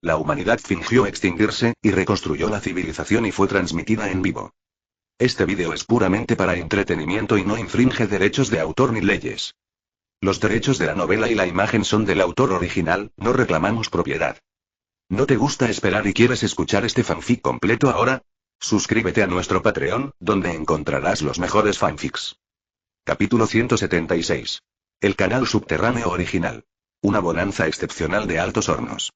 La humanidad fingió extinguirse, y reconstruyó la civilización y fue transmitida en vivo. Este vídeo es puramente para entretenimiento y no infringe derechos de autor ni leyes. Los derechos de la novela y la imagen son del autor original, no reclamamos propiedad. ¿No te gusta esperar y quieres escuchar este fanfic completo ahora? Suscríbete a nuestro Patreon, donde encontrarás los mejores fanfics. Capítulo 176. El canal subterráneo original. Una bonanza excepcional de Altos Hornos.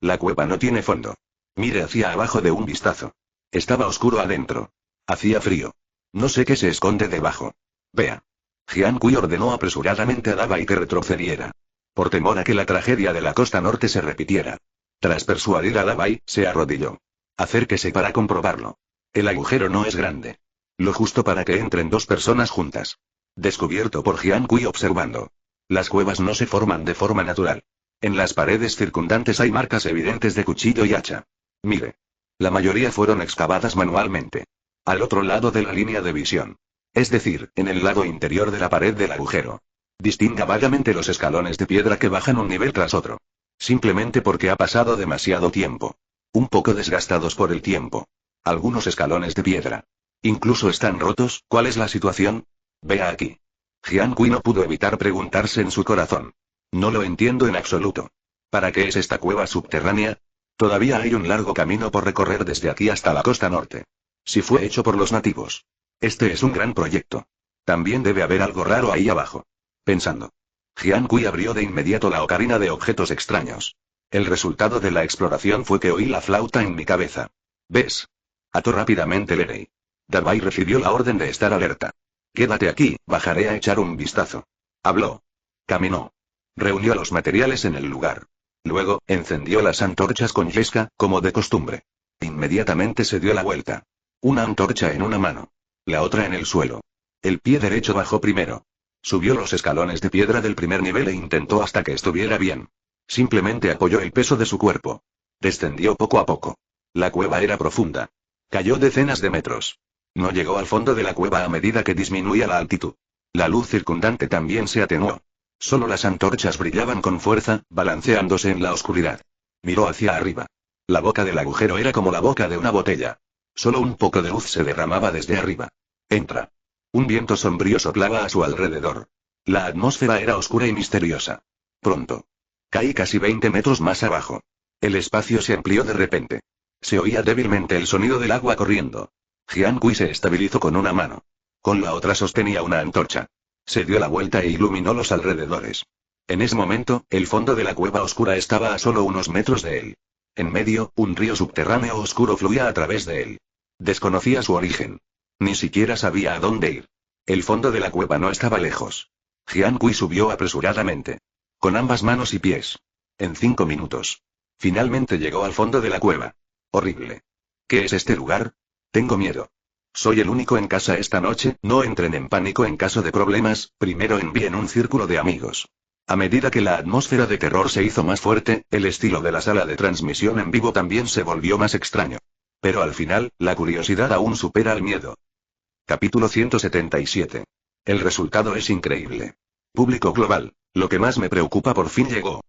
La cueva no tiene fondo. Mire hacia abajo de un vistazo. Estaba oscuro adentro. Hacía frío. No sé qué se esconde debajo. Vea. Jian Kui ordenó apresuradamente a Dabai que retrocediera. Por temor a que la tragedia de la costa norte se repitiera. Tras persuadir a Dabai, se arrodilló. Acérquese para comprobarlo. El agujero no es grande. Lo justo para que entren dos personas juntas. Descubierto por Jian Kui observando. Las cuevas no se forman de forma natural. En las paredes circundantes hay marcas evidentes de cuchillo y hacha. Mire. La mayoría fueron excavadas manualmente. Al otro lado de la línea de visión. Es decir, en el lado interior de la pared del agujero. Distinga vagamente los escalones de piedra que bajan un nivel tras otro. Simplemente porque ha pasado demasiado tiempo. Un poco desgastados por el tiempo. Algunos escalones de piedra. Incluso están rotos. ¿Cuál es la situación? Vea aquí. Jian Kui no pudo evitar preguntarse en su corazón. No lo entiendo en absoluto. ¿Para qué es esta cueva subterránea? Todavía hay un largo camino por recorrer desde aquí hasta la costa norte. Si fue hecho por los nativos. Este es un gran proyecto. También debe haber algo raro ahí abajo. Pensando. Jian Kui abrió de inmediato la ocarina de objetos extraños. El resultado de la exploración fue que oí la flauta en mi cabeza. ¿Ves? Ató rápidamente Lerei. Dabai recibió la orden de estar alerta. Quédate aquí, bajaré a echar un vistazo. Habló. Caminó. Reunió los materiales en el lugar. Luego, encendió las antorchas con yesca, como de costumbre. Inmediatamente se dio la vuelta. Una antorcha en una mano. La otra en el suelo. El pie derecho bajó primero. Subió los escalones de piedra del primer nivel e intentó hasta que estuviera bien. Simplemente apoyó el peso de su cuerpo. Descendió poco a poco. La cueva era profunda. Cayó decenas de metros. No llegó al fondo de la cueva a medida que disminuía la altitud. La luz circundante también se atenuó. Solo las antorchas brillaban con fuerza, balanceándose en la oscuridad. Miró hacia arriba. La boca del agujero era como la boca de una botella. Solo un poco de luz se derramaba desde arriba. Entra. Un viento sombrío soplaba a su alrededor. La atmósfera era oscura y misteriosa. Pronto. Caí casi 20 metros más abajo. El espacio se amplió de repente. Se oía débilmente el sonido del agua corriendo. Jian Kui se estabilizó con una mano. Con la otra sostenía una antorcha. Se dio la vuelta e iluminó los alrededores. En ese momento, el fondo de la cueva oscura estaba a solo unos metros de él. En medio, un río subterráneo oscuro fluía a través de él. Desconocía su origen. Ni siquiera sabía a dónde ir. El fondo de la cueva no estaba lejos. Jian Kui subió apresuradamente. Con ambas manos y pies. En 5 minutos. Finalmente llegó al fondo de la cueva. Horrible. ¿Qué es este lugar? Tengo miedo. Soy el único en casa esta noche, no entren en pánico en caso de problemas, primero envíen un círculo de amigos. A medida que la atmósfera de terror se hizo más fuerte, el estilo de la sala de transmisión en vivo también se volvió más extraño. Pero al final, la curiosidad aún supera al miedo. Capítulo 177. El resultado es increíble. Público global. Lo que más me preocupa por fin llegó.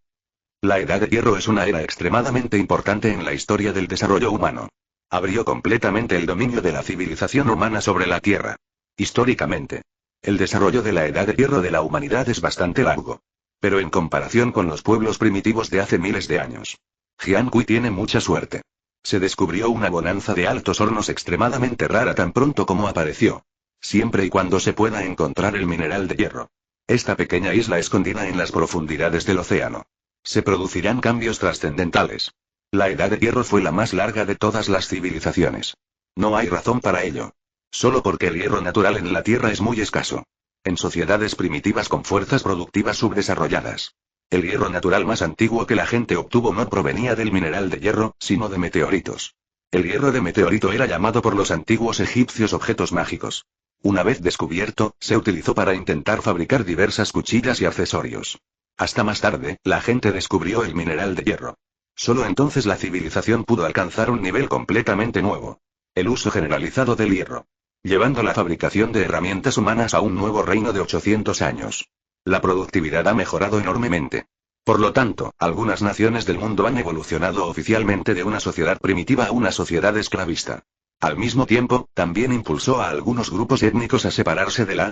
La Edad de Hierro es una era extremadamente importante en la historia del desarrollo humano. Abrió completamente el dominio de la civilización humana sobre la Tierra. Históricamente. El desarrollo de la Edad de Hierro de la humanidad es bastante largo. Pero en comparación con los pueblos primitivos de hace miles de años. Jian Kui tiene mucha suerte. Se descubrió una bonanza de Altos Hornos extremadamente rara tan pronto como apareció. Siempre y cuando se pueda encontrar el mineral de hierro. Esta pequeña isla escondida en las profundidades del océano. Se producirán cambios trascendentales. La Edad de Hierro fue la más larga de todas las civilizaciones. No hay razón para ello. Solo porque el hierro natural en la Tierra es muy escaso. En sociedades primitivas con fuerzas productivas subdesarrolladas. El hierro natural más antiguo que la gente obtuvo no provenía del mineral de hierro, sino de meteoritos. El hierro de meteorito era llamado por los antiguos egipcios objetos mágicos. Una vez descubierto, se utilizó para intentar fabricar diversas cuchillas y accesorios. Hasta más tarde, la gente descubrió el mineral de hierro. Solo entonces la civilización pudo alcanzar un nivel completamente nuevo. El uso generalizado del hierro. Llevando la fabricación de herramientas humanas a un nuevo reino de 800 años. La productividad ha mejorado enormemente. Por lo tanto, algunas naciones del mundo han evolucionado oficialmente de una sociedad primitiva a una sociedad esclavista. Al mismo tiempo, también impulsó a algunos grupos étnicos a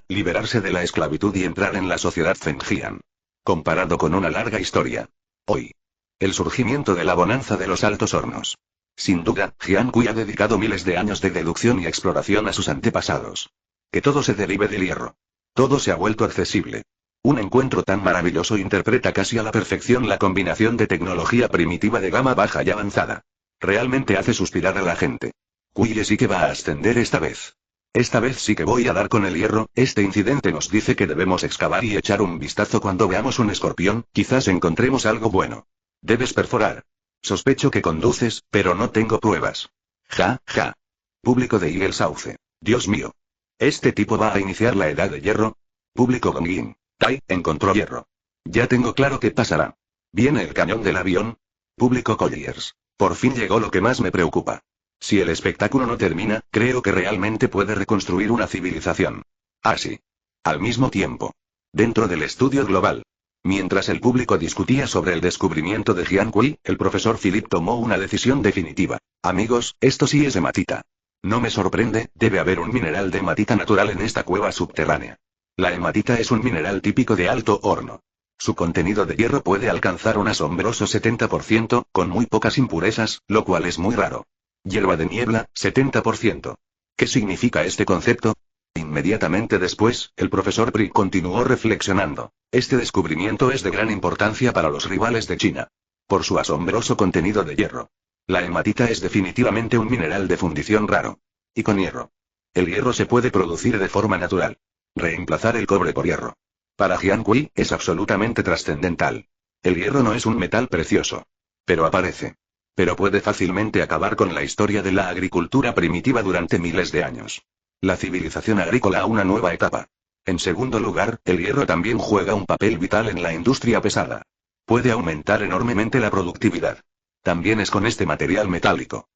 liberarse de la esclavitud y entrar en la sociedad Fengjian. Comparado con una larga historia. Hoy. El surgimiento de la bonanza de los altos hornos. Sin duda, Jian Kui ha dedicado miles de años de deducción y exploración a sus antepasados. Que todo se derive del hierro. Todo se ha vuelto accesible. Un encuentro tan maravilloso interpreta casi a la perfección la combinación de tecnología primitiva de gama baja y avanzada. Realmente hace suspirar a la gente. Kui sí que va a ascender esta vez. Esta vez sí que voy a dar con el hierro. Este incidente nos dice que debemos excavar y echar un vistazo cuando veamos un escorpión, quizás encontremos algo bueno. Debes perforar. Sospecho que conduces, pero no tengo pruebas. Ja, ja. Público de Eagle Sauce. Dios mío. ¿Este tipo va a iniciar la edad de hierro? Público Gongjin. Tai, encontró hierro. Ya tengo claro qué pasará. ¿Viene el cañón del avión? Público Colliers. Por fin llegó lo que más me preocupa. Si el espectáculo no termina, creo que realmente puede reconstruir una civilización. Así. Al mismo tiempo. Dentro del estudio global. Mientras el público discutía sobre el descubrimiento de Jian Kui, el profesor Philip tomó una decisión definitiva. Amigos, esto sí es hematita. No me sorprende, debe haber un mineral de hematita natural en esta cueva subterránea. La hematita es un mineral típico de alto horno. Su contenido de hierro puede alcanzar un asombroso 70%, con muy pocas impurezas, lo cual es muy raro. Hierba de niebla, 70%. ¿Qué significa este concepto? Inmediatamente después, el profesor Pri continuó reflexionando. Este descubrimiento es de gran importancia para los rivales de China. Por su asombroso contenido de hierro. La hematita es definitivamente un mineral de fundición raro. Y con hierro. El hierro se puede producir de forma natural. Reemplazar el cobre por hierro. Para Jian Kui, es absolutamente trascendental. El hierro no es un metal precioso. Pero aparece. Pero puede fácilmente acabar con la historia de la agricultura primitiva durante miles de años. La civilización agrícola a una nueva etapa. En segundo lugar, el hierro también juega un papel vital en la industria pesada. Puede aumentar enormemente la productividad. También es con este material metálico.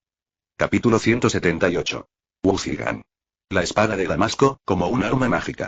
Capítulo 178. Wuzigan. La espada de Damasco, como un arma mágica.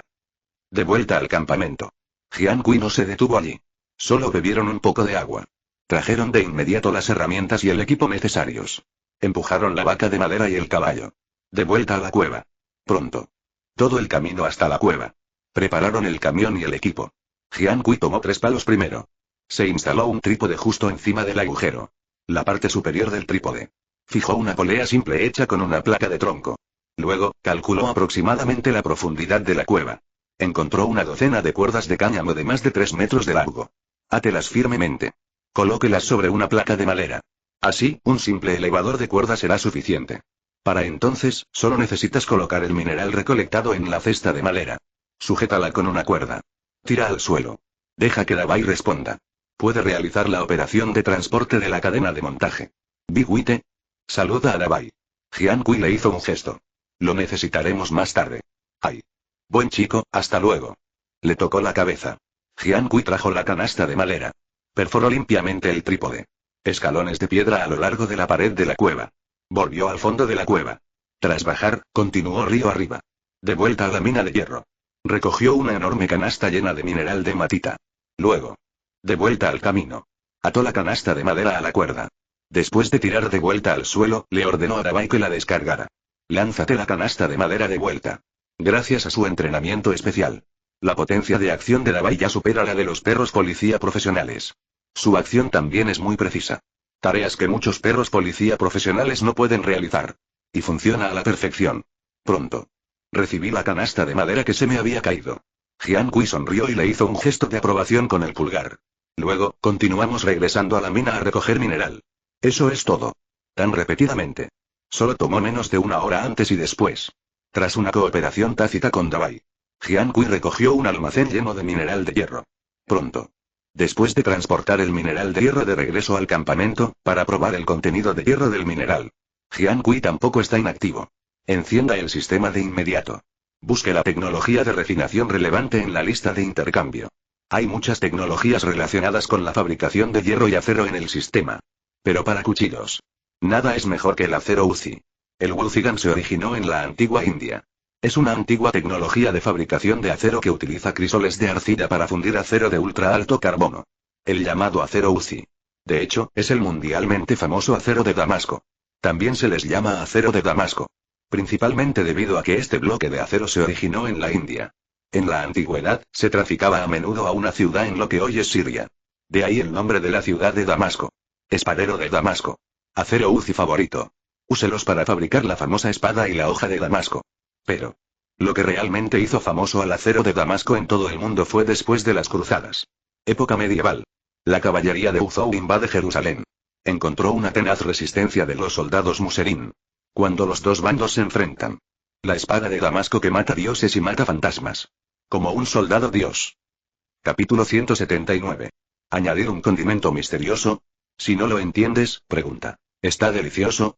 De vuelta al campamento. Jian Kui no se detuvo allí. Solo bebieron un poco de agua. Trajeron de inmediato las herramientas y el equipo necesarios. Empujaron la vaca de madera y el caballo. De vuelta a la cueva. Pronto. Todo el camino hasta la cueva. Prepararon el camión y el equipo. Jian Kui tomó 3 palos primero. Se instaló un trípode justo encima del agujero. La parte superior del trípode. Fijó una polea simple hecha con una placa de tronco. Luego, calculó aproximadamente la profundidad de la cueva. Encontró una docena de cuerdas de cáñamo de más de 3 metros de largo. Átelas firmemente. Colóquelas sobre una placa de madera. Así, un simple elevador de cuerda será suficiente. Para entonces, solo necesitas colocar el mineral recolectado en la cesta de madera. Sujétala con una cuerda. Tira al suelo. Deja que Dabai responda. Puede realizar la operación de transporte de la cadena de montaje. Big Wite. Saluda a Dabai. Jian Kui le hizo un gesto. Lo necesitaremos más tarde. Ay. Buen chico, hasta luego. Le tocó la cabeza. Jian Kui trajo la canasta de madera. Perforó limpiamente el trípode. Escalones de piedra a lo largo de la pared de la cueva. Volvió al fondo de la cueva. Tras bajar, continuó río arriba. De vuelta a la mina de hierro. Recogió una enorme canasta llena de mineral de hematita. Luego. De vuelta al camino. Ató la canasta de madera a la cuerda. Después de tirar de vuelta al suelo, le ordenó a Dabai que la descargara. Lánzate la canasta de madera de vuelta. Gracias a su entrenamiento especial. La potencia de acción de Dabai ya supera la de los perros policía profesionales. Su acción también es muy precisa. Tareas que muchos perros policía profesionales no pueden realizar. Y funciona a la perfección. Pronto. Recibí la canasta de madera que se me había caído. Jian Kui sonrió y le hizo un gesto de aprobación con el pulgar. Luego, continuamos regresando a la mina a recoger mineral. Eso es todo. Tan repetidamente. Solo tomó menos de 1 hora antes y después. Tras una cooperación tácita con Dabai. Jian Kui recogió un almacén lleno de mineral de hierro. Pronto. Después de transportar el mineral de hierro de regreso al campamento, para probar el contenido de hierro del mineral. Jian Kui tampoco está inactivo. Encienda el sistema de inmediato. Busque la tecnología de refinación relevante en la lista de intercambio. Hay muchas tecnologías relacionadas con la fabricación de hierro y acero en el sistema. Pero para cuchillos. Nada es mejor que el acero Uzi. El Wuzigan se originó en la antigua India. Es una antigua tecnología de fabricación de acero que utiliza crisoles de arcilla para fundir acero de ultra alto carbono. El llamado acero Uzi. De hecho, es el mundialmente famoso acero de Damasco. También se les llama acero de Damasco. Principalmente debido a que este bloque de acero se originó en la India. En la antigüedad, se traficaba a menudo a una ciudad en lo que hoy es Siria. De ahí el nombre de la ciudad de Damasco. Espadero de Damasco. Acero Uzi favorito. Úselos para fabricar la famosa espada y la hoja de Damasco. Pero, lo que realmente hizo famoso al acero de Damasco en todo el mundo fue después de las cruzadas. Época medieval. La caballería de Uzou invade Jerusalén. Encontró una tenaz resistencia de los soldados muserín. Cuando los dos bandos se enfrentan. La espada de Damasco que mata dioses y mata fantasmas. Como un soldado dios. Capítulo 179. Añadir un condimento misterioso. Si no lo entiendes, pregunta. ¿Está delicioso?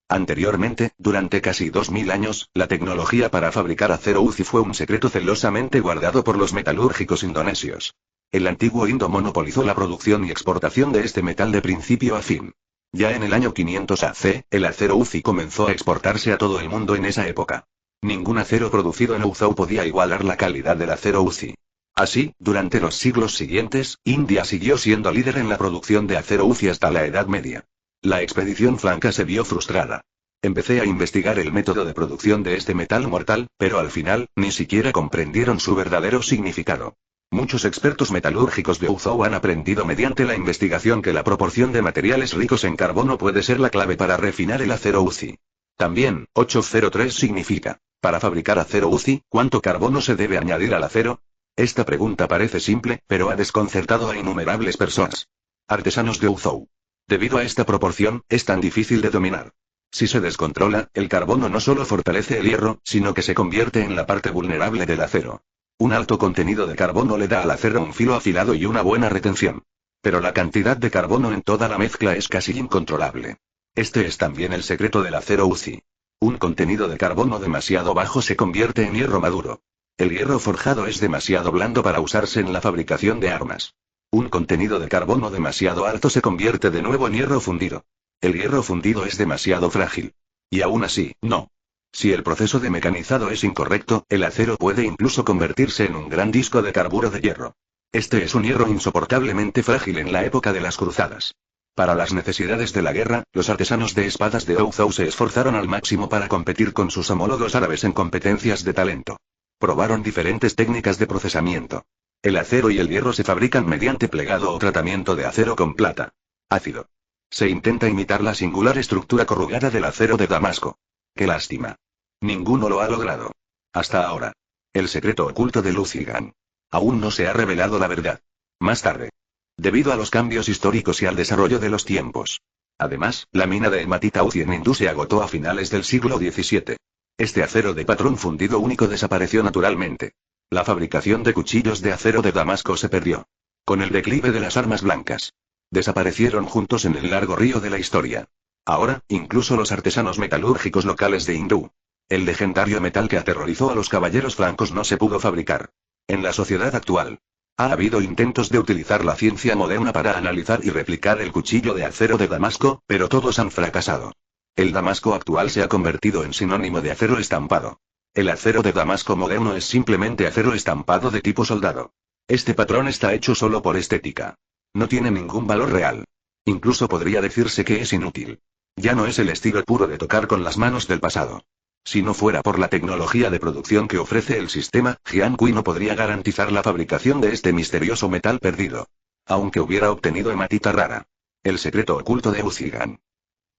Anteriormente, durante casi 2000 años, la tecnología para fabricar acero Uzi fue un secreto celosamente guardado por los metalúrgicos indonesios. El antiguo Indo monopolizó la producción y exportación de este metal de principio a fin. Ya en el año 500 AC, el acero Uzi comenzó a exportarse a todo el mundo en esa época. Ningún acero producido en Uzou podía igualar la calidad del acero Uzi. Así, durante los siglos siguientes, India siguió siendo líder en la producción de acero Uzi hasta la Edad Media. La expedición franca se vio frustrada. Empecé a investigar el método de producción de este metal mortal, pero al final, ni siquiera comprendieron su verdadero significado. Muchos expertos metalúrgicos de Uzou han aprendido mediante la investigación que la proporción de materiales ricos en carbono puede ser la clave para refinar el acero Uzi. También, 803 significa, para fabricar acero Uzi, ¿cuánto carbono se debe añadir al acero? Esta pregunta parece simple, pero ha desconcertado a innumerables personas. Artesanos de Uzou. Debido a esta proporción, es tan difícil de dominar. Si se descontrola, el carbono no solo fortalece el hierro, sino que se convierte en la parte vulnerable del acero. Un alto contenido de carbono le da al acero un filo afilado y una buena retención. Pero la cantidad de carbono en toda la mezcla es casi incontrolable. Este es también el secreto del acero Uzi. Un contenido de carbono demasiado bajo se convierte en hierro maduro. El hierro forjado es demasiado blando para usarse en la fabricación de armas. Un contenido de carbono demasiado alto se convierte de nuevo en hierro fundido. El hierro fundido es demasiado frágil. Y aún así, no. Si el proceso de mecanizado es incorrecto, el acero puede incluso convertirse en un gran disco de carburo de hierro. Este es un hierro insoportablemente frágil en la época de las cruzadas. Para las necesidades de la guerra, los artesanos de espadas de Uzou se esforzaron al máximo para competir con sus homólogos árabes en competencias de talento. Probaron diferentes técnicas de procesamiento. El acero y el hierro se fabrican mediante plegado o tratamiento de acero con plata. Ácido. Se intenta imitar la singular estructura corrugada del acero de Damasco. ¡Qué lástima! Ninguno lo ha logrado. Hasta ahora. El secreto oculto de Lucigan. Aún no se ha revelado la verdad. Más tarde. Debido a los cambios históricos y al desarrollo de los tiempos. Además, la mina de hematita Uzi en Hindú se agotó a finales del siglo XVII. Este acero de patrón fundido único desapareció naturalmente. La fabricación de cuchillos de acero de Damasco se perdió. Con el declive de las armas blancas. Desaparecieron juntos en el largo río de la historia. Ahora, incluso los artesanos metalúrgicos locales de Hindú. El legendario metal que aterrorizó a los caballeros francos no se pudo fabricar. En la sociedad actual. Ha habido intentos de utilizar la ciencia moderna para analizar y replicar el cuchillo de acero de Damasco, pero todos han fracasado. El Damasco actual se ha convertido en sinónimo de acero estampado. El acero de Damasco moderno es simplemente acero estampado de tipo soldado. Este patrón está hecho solo por estética. No tiene ningún valor real. Incluso podría decirse que es inútil. Ya no es el estilo puro de tocar con las manos del pasado. Si no fuera por la tecnología de producción que ofrece el sistema, Jiankui no podría garantizar la fabricación de este misterioso metal perdido. Aunque hubiera obtenido hematita rara. El secreto oculto de Uzigan.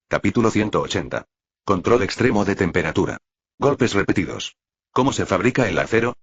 Capítulo 180. Control extremo de temperatura. Golpes repetidos. ¿Cómo se fabrica el acero?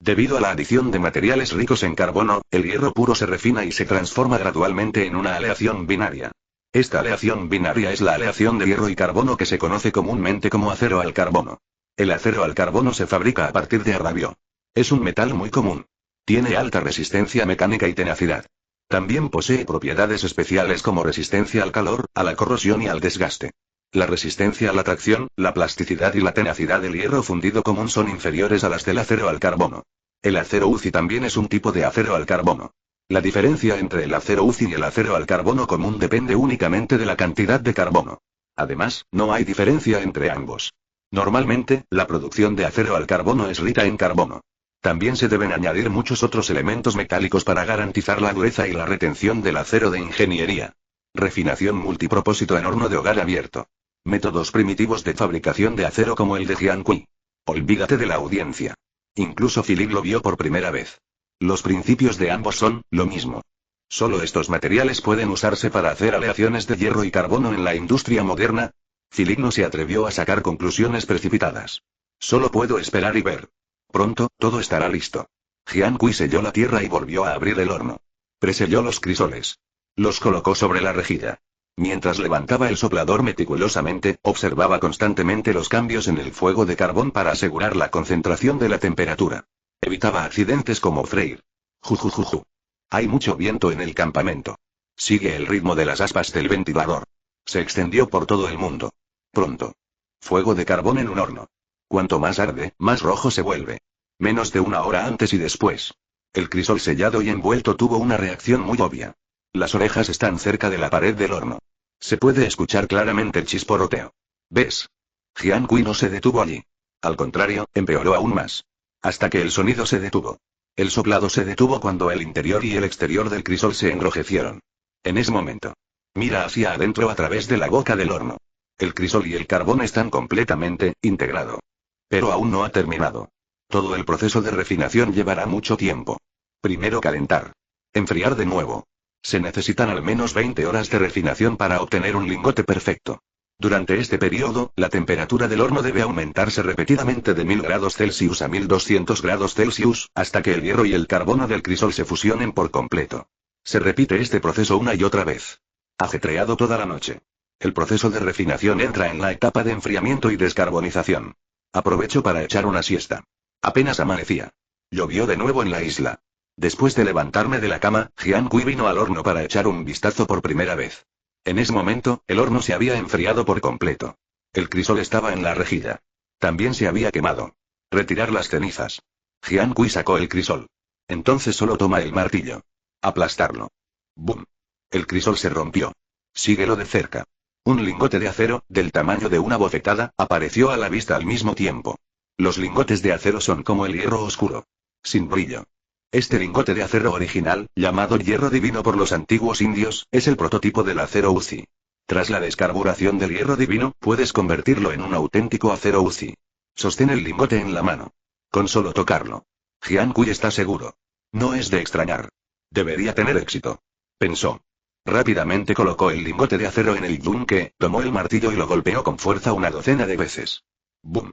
Debido a la adición de materiales ricos en carbono, el hierro puro se refina y se transforma gradualmente en una aleación binaria. Esta aleación binaria es la aleación de hierro y carbono que se conoce comúnmente como acero al carbono. El acero al carbono se fabrica a partir de arrabio. Es un metal muy común. Tiene alta resistencia mecánica y tenacidad. También posee propiedades especiales como resistencia al calor, a la corrosión y al desgaste. La resistencia a la tracción, la plasticidad y la tenacidad del hierro fundido común son inferiores a las del acero al carbono. El acero Uzi también es un tipo de acero al carbono. La diferencia entre el acero Uzi y el acero al carbono común depende únicamente de la cantidad de carbono. Además, no hay diferencia entre ambos. Normalmente, la producción de acero al carbono es rica en carbono. También se deben añadir muchos otros elementos metálicos para garantizar la dureza y la retención del acero de ingeniería. Refinación multipropósito en horno de hogar abierto. Métodos primitivos de fabricación de acero como el de Jiankui. Olvídate de la audiencia. Incluso Philip lo vio por primera vez. Los principios de ambos son lo mismo. ¿Solo estos materiales pueden usarse para hacer aleaciones de hierro y carbono en la industria moderna? Philip no se atrevió a sacar conclusiones precipitadas. Solo puedo esperar y ver. Pronto, todo estará listo. Jiankui selló la tierra y volvió a abrir el horno. Preselló los crisoles. Los colocó sobre la rejilla. Mientras levantaba el soplador meticulosamente, observaba constantemente los cambios en el fuego de carbón para asegurar la concentración de la temperatura. Evitaba accidentes como freír. Jujujuju. Hay mucho viento en el campamento. Sigue el ritmo de las aspas del ventilador. Se extendió por todo el mundo. Pronto. Fuego de carbón en un horno. Cuanto más arde, más rojo se vuelve. Menos de una hora antes y después. El crisol sellado y envuelto tuvo una reacción muy obvia. Las orejas están cerca de la pared del horno. Se puede escuchar claramente el chisporroteo. ¿Ves? Jiankui no se detuvo allí. Al contrario, empeoró aún más. Hasta que el sonido se detuvo. El soplado se detuvo cuando el interior y el exterior del crisol se enrojecieron. En ese momento. Mira hacia adentro a través de la boca del horno. El crisol y el carbón están completamente integrado. Pero aún no ha terminado. Todo el proceso de refinación llevará mucho tiempo. Primero calentar. Enfriar de nuevo. Se necesitan al menos 20 horas de refinación para obtener un lingote perfecto. Durante este periodo, la temperatura del horno debe aumentarse repetidamente de 1000 grados Celsius a 1200 grados Celsius, hasta que el hierro y el carbono del crisol se fusionen por completo. Se repite este proceso una y otra vez. Ajetreado toda la noche. El proceso de refinación entra en la etapa de enfriamiento y descarbonización. Aprovecho para echar una siesta. Apenas amanecía. Llovió de nuevo en la isla. Después de levantarme de la cama, Jiankui vino al horno para echar un vistazo por primera vez. En ese momento, el horno se había enfriado por completo. El crisol estaba en la rejilla. También se había quemado. Retirar las cenizas. Jiankui sacó el crisol. Entonces solo toma el martillo. Aplastarlo. ¡Bum! El crisol se rompió. Síguelo de cerca. Un lingote de acero, del tamaño de una bofetada, apareció a la vista al mismo tiempo. Los lingotes de acero son como el hierro oscuro. Sin brillo. Este lingote de acero original, llamado hierro divino por los antiguos indios, es el prototipo del acero Uzi. Tras la descarburación del hierro divino, puedes convertirlo en un auténtico acero Uzi. Sostén el lingote en la mano. Con solo tocarlo. Jiankui está seguro. No es de extrañar. Debería tener éxito. Pensó. Rápidamente colocó el lingote de acero en el yunque, tomó el martillo y lo golpeó con fuerza una docena de veces. ¡Bum!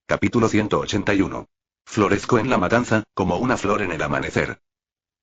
Capítulo 181. Florezco en la matanza, como una flor en el amanecer.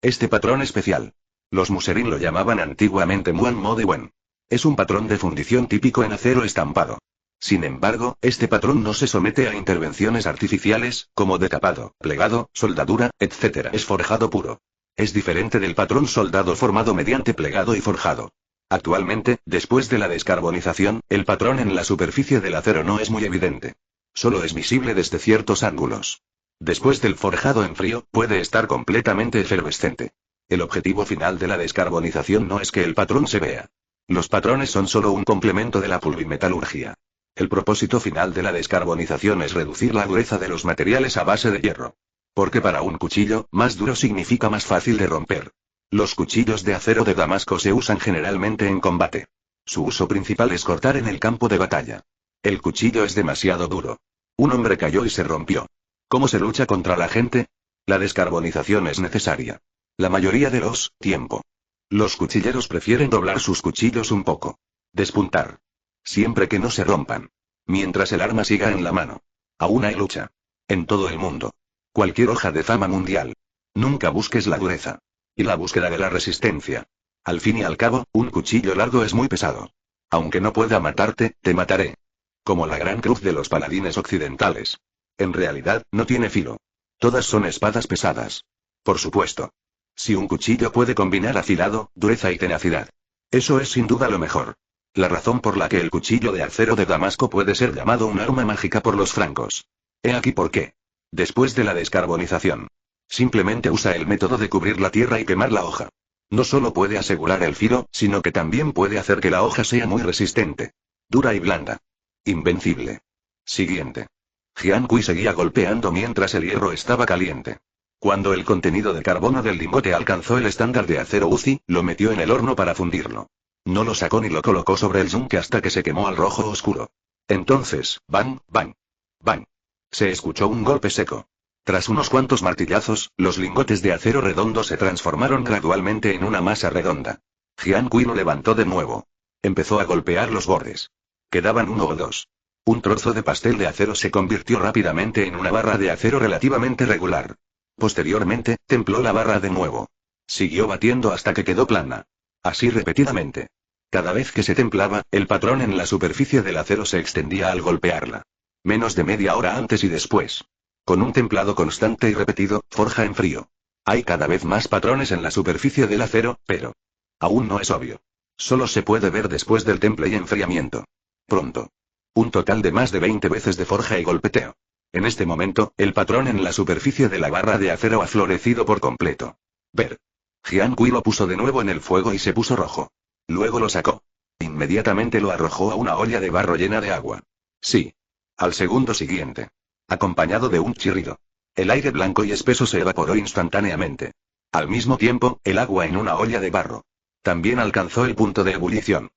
Este patrón especial. Los muserín lo llamaban antiguamente Muan Mo de Wen. Es un patrón de fundición típico en acero estampado. Sin embargo, este patrón no se somete a intervenciones artificiales, como decapado, plegado, soldadura, etc. Es forjado puro. Es diferente del patrón soldado formado mediante plegado y forjado. Actualmente, después de la descarbonización, el patrón en la superficie del acero no es muy evidente. Solo es visible desde ciertos ángulos. Después del forjado en frío, puede estar completamente efervescente. El objetivo final de la descarbonización no es que el patrón se vea. Los patrones son solo un complemento de la pulvimetalurgia. El propósito final de la descarbonización es reducir la dureza de los materiales a base de hierro. Porque para un cuchillo, más duro significa más fácil de romper. Los cuchillos de acero de Damasco se usan generalmente en combate. Su uso principal es cortar en el campo de batalla. El cuchillo es demasiado duro. Un hombre cayó y se rompió. ¿Cómo se lucha contra la gente? La descarbonización es necesaria. La mayoría de los tiempo. Los cuchilleros prefieren doblar sus cuchillos un poco. Despuntar. Siempre que no se rompan. Mientras el arma siga en la mano. Aún hay lucha. En todo el mundo. Cualquier hoja de fama mundial. Nunca busques la dureza. Y la búsqueda de la resistencia. Al fin y al cabo, un cuchillo largo es muy pesado. Aunque no pueda matarte, te mataré. Como la gran cruz de los paladines occidentales. En realidad, no tiene filo. Todas son espadas pesadas. Por supuesto. Si un cuchillo puede combinar afilado, dureza y tenacidad. Eso es sin duda lo mejor. La razón por la que el cuchillo de acero de Damasco puede ser llamado un arma mágica por los francos. He aquí por qué. Después de la descarbonización. Simplemente usa el método de cubrir la tierra y quemar la hoja. No solo puede asegurar el filo, sino que también puede hacer que la hoja sea muy resistente. Dura y blanda. Invencible. Siguiente. Jian Kui seguía golpeando mientras el hierro estaba caliente. Cuando el contenido de carbono del lingote alcanzó el estándar de acero Uzi, lo metió en el horno para fundirlo. No lo sacó ni lo colocó sobre el yunque hasta que se quemó al rojo oscuro. Entonces, bang, bang, bang. Se escuchó un golpe seco. Tras unos cuantos martillazos, los lingotes de acero redondo se transformaron gradualmente en una masa redonda. Jian Kui lo levantó de nuevo. Empezó a golpear los bordes. Quedaban uno o dos. Un trozo de pastel de acero se convirtió rápidamente en una barra de acero relativamente regular. Posteriormente, templó la barra de nuevo. Siguió batiendo hasta que quedó plana. Así repetidamente. Cada vez que se templaba, el patrón en la superficie del acero se extendía al golpearla. Menos de media hora antes y después. Con un templado constante y repetido, forja en frío. Hay cada vez más patrones en la superficie del acero, pero aún no es obvio. Solo se puede ver después del temple y enfriamiento. Pronto. Un total de más de 20 veces de forja y golpeteo. En este momento, el patrón en la superficie de la barra de acero ha florecido por completo. Ver. Jian Kui lo puso de nuevo en el fuego y se puso rojo. Luego lo sacó. Inmediatamente lo arrojó a una olla de barro llena de agua. Sí. Al segundo siguiente. Acompañado de un chirrido. El aire blanco y espeso se evaporó instantáneamente. Al mismo tiempo, el agua en una olla de barro también alcanzó el punto de ebullición.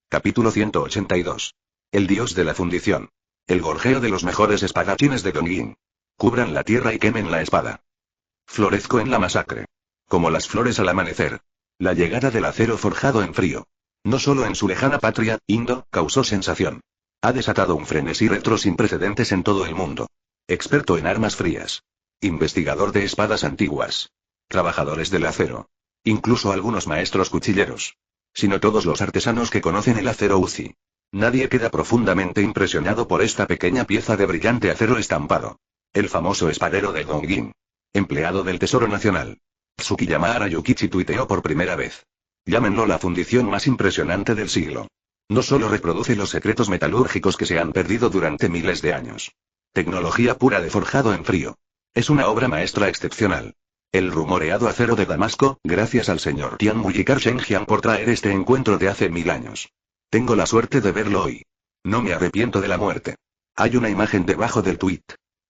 Capítulo 182. El dios de la fundición. El gorjeo de los mejores espadachines de Dongjin. Cubran la tierra y quemen la espada. Florezco en la masacre. Como las flores al amanecer. La llegada del acero forjado en frío. No solo en su lejana patria, Indo, causó sensación. Ha desatado un frenesí retro sin precedentes en todo el mundo. Experto en armas frías. Investigador de espadas antiguas. Trabajadores del acero. Incluso algunos maestros cuchilleros. Sino todos los artesanos que conocen el acero Uzi. Nadie queda profundamente impresionado por esta pequeña pieza de brillante acero estampado. El famoso espadero de Dongjin. Empleado del Tesoro Nacional. Tsukiyama Arayukichi tuiteó por primera vez. Llámenlo la fundición más impresionante del siglo. No solo reproduce los secretos metalúrgicos que se han perdido durante miles de años. Tecnología pura de forjado en frío. Es una obra maestra excepcional. El rumoreado acero de Damasco, gracias al señor Tian Muyikar Shengjian por traer este encuentro de hace 1000 años. Tengo la suerte de verlo hoy. No me arrepiento de la muerte. Hay una imagen debajo del tuit.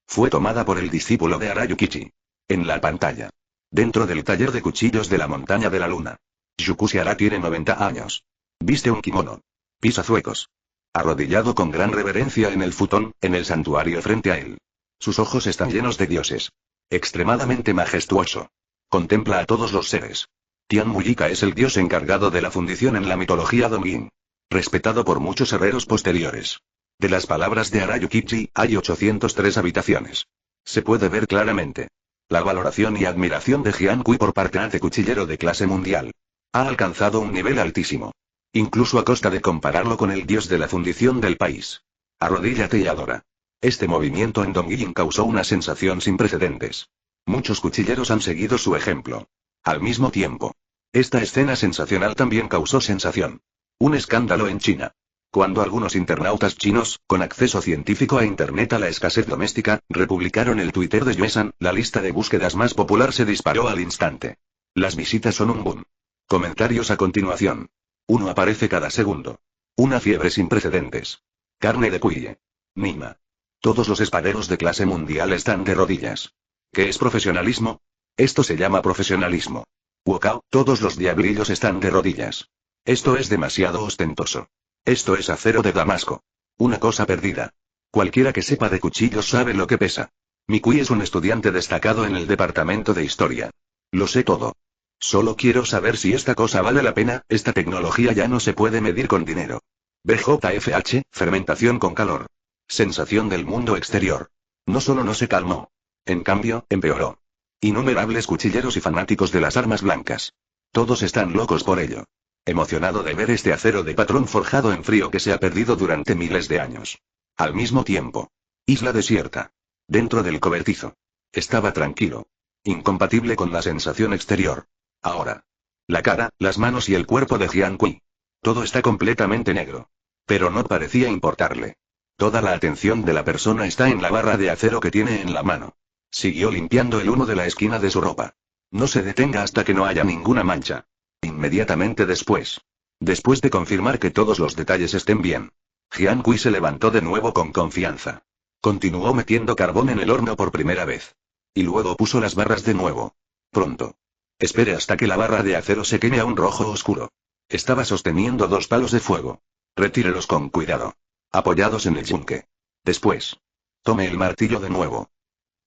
Fue tomada por el discípulo de Arayukichi. En la pantalla. Dentro del taller de cuchillos de la montaña de la luna. Yukushi Ara tiene 90 años. Viste un kimono. Pisa zuecos. Arrodillado con gran reverencia en el futón, en el santuario frente a él. Sus ojos están llenos de dioses. Extremadamente majestuoso. Contempla a todos los seres. Tian Muyika es el dios encargado de la fundición en la mitología Dongjin. Respetado por muchos herreros posteriores. De las palabras de Arayukichi, hay 803 habitaciones. Se puede ver claramente. La valoración y admiración de Jian Kui por parte de cuchillero de clase mundial. Ha alcanzado un nivel altísimo. Incluso a costa de compararlo con el dios de la fundición del país. Arrodíllate y adora. Este movimiento en Dongjin causó una sensación sin precedentes. Muchos cuchilleros han seguido su ejemplo. Al mismo tiempo. Esta escena sensacional también causó sensación. Un escándalo en China. Cuando algunos internautas chinos, con acceso científico a Internet a la escasez doméstica, republicaron el Twitter de Yuesan, la lista de búsquedas más popular se disparó al instante. Las visitas son un boom. Comentarios a continuación. Uno aparece cada segundo. Una fiebre sin precedentes. Carne de cuille. Nima. Todos los espaderos de clase mundial están de rodillas. ¿Qué es profesionalismo? Esto se llama profesionalismo. Wokao, todos los diablillos están de rodillas. Esto es demasiado ostentoso. Esto es acero de Damasco. Una cosa perdida. Cualquiera que sepa de cuchillos sabe lo que pesa. Mikui es un estudiante destacado en el departamento de historia. Lo sé todo. Solo quiero saber si esta cosa vale la pena. Esta tecnología ya no se puede medir con dinero. BJFH, fermentación con calor. Sensación del mundo exterior. No solo no se calmó. En cambio, empeoró. Innumerables cuchilleros y fanáticos de las armas blancas. Todos están locos por ello. Emocionado de ver este acero de patrón forjado en frío que se ha perdido durante miles de años. Al mismo tiempo. Isla desierta. Dentro del cobertizo. Estaba tranquilo. Incompatible con la sensación exterior. Ahora. La cara, las manos y el cuerpo de Jian Kui. Todo está completamente negro. Pero no parecía importarle. Toda la atención de la persona está en la barra de acero que tiene en la mano. Siguió limpiando el humo de la esquina de su ropa. No se detenga hasta que no haya ninguna mancha. Inmediatamente después. Después de confirmar que todos los detalles estén bien. Jian Kui se levantó de nuevo con confianza. Continuó metiendo carbón en el horno por primera vez. Y luego puso las barras de nuevo. Pronto. Espere hasta que la barra de acero se queme a un rojo oscuro. Estaba sosteniendo 2 palos de fuego. Retírelos con cuidado. Apoyados en el yunque. Después. Tome el martillo de nuevo.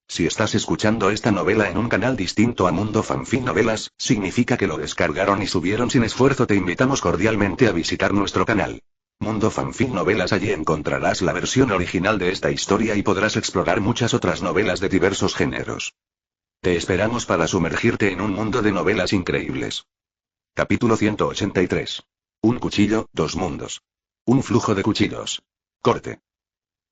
Si estás escuchando esta novela en un canal distinto a Mundo Fanfic Novelas, significa que lo descargaron y subieron sin esfuerzo. Te invitamos cordialmente a visitar nuestro canal. Mundo Fanfic Novelas. Allí encontrarás la versión original de esta historia y podrás explorar muchas otras novelas de diversos géneros. Te esperamos para sumergirte en un mundo de novelas increíbles. Capítulo 183. Un cuchillo, 2 mundos. Un flujo de cuchillos. Corte.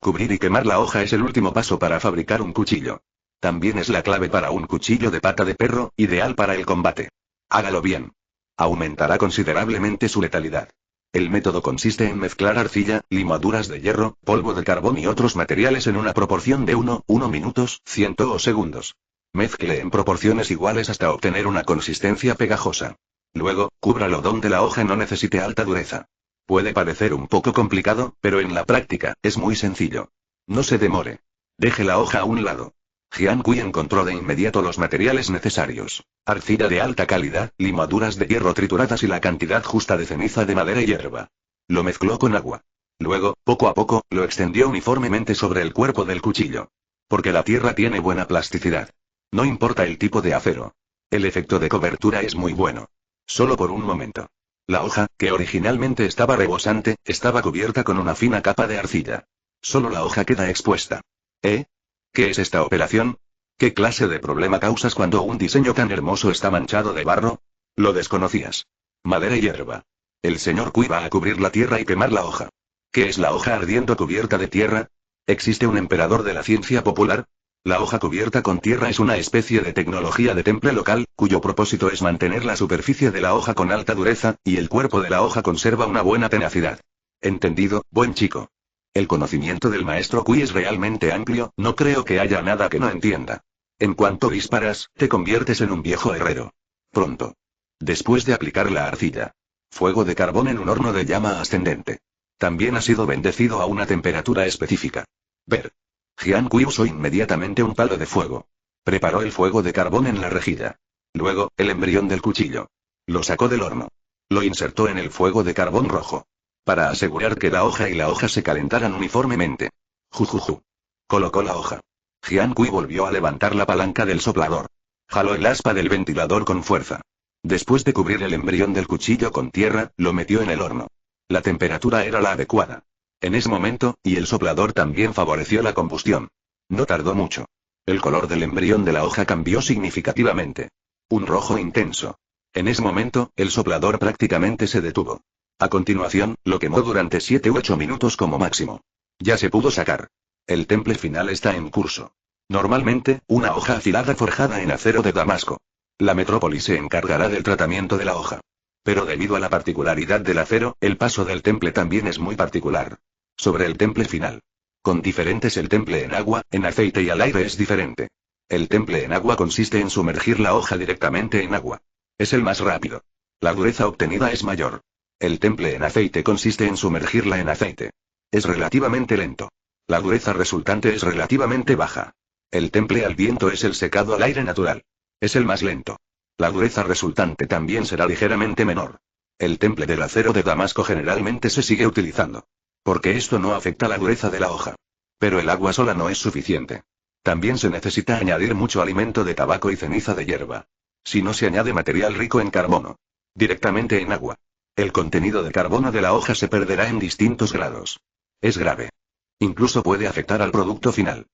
Cubrir y quemar la hoja es el último paso para fabricar un cuchillo. También es la clave para un cuchillo de pata de perro, ideal para el combate. Hágalo bien. Aumentará considerablemente su letalidad. El método consiste en mezclar arcilla, limaduras de hierro, polvo de carbón y otros materiales en una proporción de 1 minutos, 100 o segundos. Mezcle en proporciones iguales hasta obtener una consistencia pegajosa. Luego, cúbralo donde la hoja no necesite alta dureza. Puede parecer un poco complicado, pero en la práctica, es muy sencillo. No se demore. Deje la hoja a un lado. Jian Kui encontró de inmediato los materiales necesarios. Arcilla de alta calidad, limaduras de hierro trituradas y la cantidad justa de ceniza de madera y hierba. Lo mezcló con agua. Luego, poco a poco, lo extendió uniformemente sobre el cuerpo del cuchillo. Porque la tierra tiene buena plasticidad. No importa el tipo de acero. El efecto de cobertura es muy bueno. Solo por un momento. La hoja, que originalmente estaba rebosante, estaba cubierta con una fina capa de arcilla. Solo la hoja queda expuesta. ¿Eh? ¿Qué es esta operación? ¿Qué clase de problema causas cuando un diseño tan hermoso está manchado de barro? Lo desconocías. Madera y hierba. El señor Kui va a cubrir la tierra y quemar la hoja. ¿Qué es la hoja ardiendo cubierta de tierra? ¿Existe un emperador de la ciencia popular? La hoja cubierta con tierra es una especie de tecnología de temple local, cuyo propósito es mantener la superficie de la hoja con alta dureza, y el cuerpo de la hoja conserva una buena tenacidad. Entendido, buen chico. El conocimiento del maestro Kui es realmente amplio, no creo que haya nada que no entienda. En cuanto disparas, te conviertes en un viejo herrero. Pronto. Después de aplicar la arcilla. Fuego de carbón en un horno de llama ascendente. También ha sido bendecido a una temperatura específica. Ver. Jian Kui usó inmediatamente un palo de fuego. Preparó el fuego de carbón en la rejilla. Luego, el embrión del cuchillo. Lo sacó del horno. Lo insertó en el fuego de carbón rojo. Para asegurar que la hoja y la hoja se calentaran uniformemente. Jujuju. Colocó la hoja. Jian Kui volvió a levantar la palanca del soplador. Jaló el aspa del ventilador con fuerza. Después de cubrir el embrión del cuchillo con tierra, lo metió en el horno. La temperatura era la adecuada. En ese momento, y el soplador también favoreció la combustión. No tardó mucho. El color del embrión de la hoja cambió significativamente. Un rojo intenso. En ese momento, el soplador prácticamente se detuvo. A continuación, lo quemó durante 7 u 8 minutos como máximo. Ya se pudo sacar. El temple final está en curso. Normalmente, una hoja afilada forjada en acero de Damasco. La metrópoli se encargará del tratamiento de la hoja. Pero debido a la particularidad del acero, el paso del temple también es muy particular. Sobre el temple final. Con diferentes el temple en agua, en aceite y al aire es diferente. El temple en agua consiste en sumergir la hoja directamente en agua. Es el más rápido. La dureza obtenida es mayor. El temple en aceite consiste en sumergirla en aceite. Es relativamente lento. La dureza resultante es relativamente baja. El temple al viento es el secado al aire natural. Es el más lento. La dureza resultante también será ligeramente menor. El temple del acero de Damasco generalmente se sigue utilizando. Porque esto no afecta la dureza de la hoja. Pero el agua sola no es suficiente. También se necesita añadir mucho alimento de tabaco y ceniza de hierba. Si no se añade material rico en carbono. Directamente en agua. El contenido de carbono de la hoja se perderá en distintos grados. Es grave. Incluso puede afectar al producto final.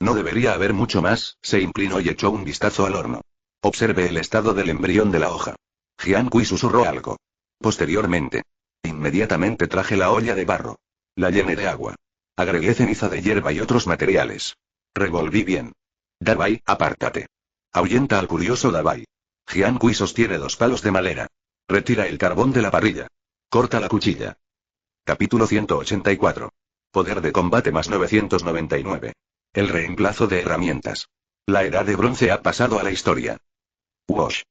No debería haber mucho más, se inclinó y echó un vistazo al horno. Observe el estado del embrión de la hoja. Jian Kui susurró algo. Posteriormente. Inmediatamente traje la olla de barro. La llené de agua. Agregué ceniza de hierba y otros materiales. Revolví bien. Dabai, apártate. Ahuyenta al curioso Dabai. Jian Kui sostiene 2 palos de madera. Retira el carbón de la parrilla. Corta la cuchilla. Capítulo 184. Poder de combate más 999. El reemplazo de herramientas. La edad de bronce ha pasado a la historia. Wash.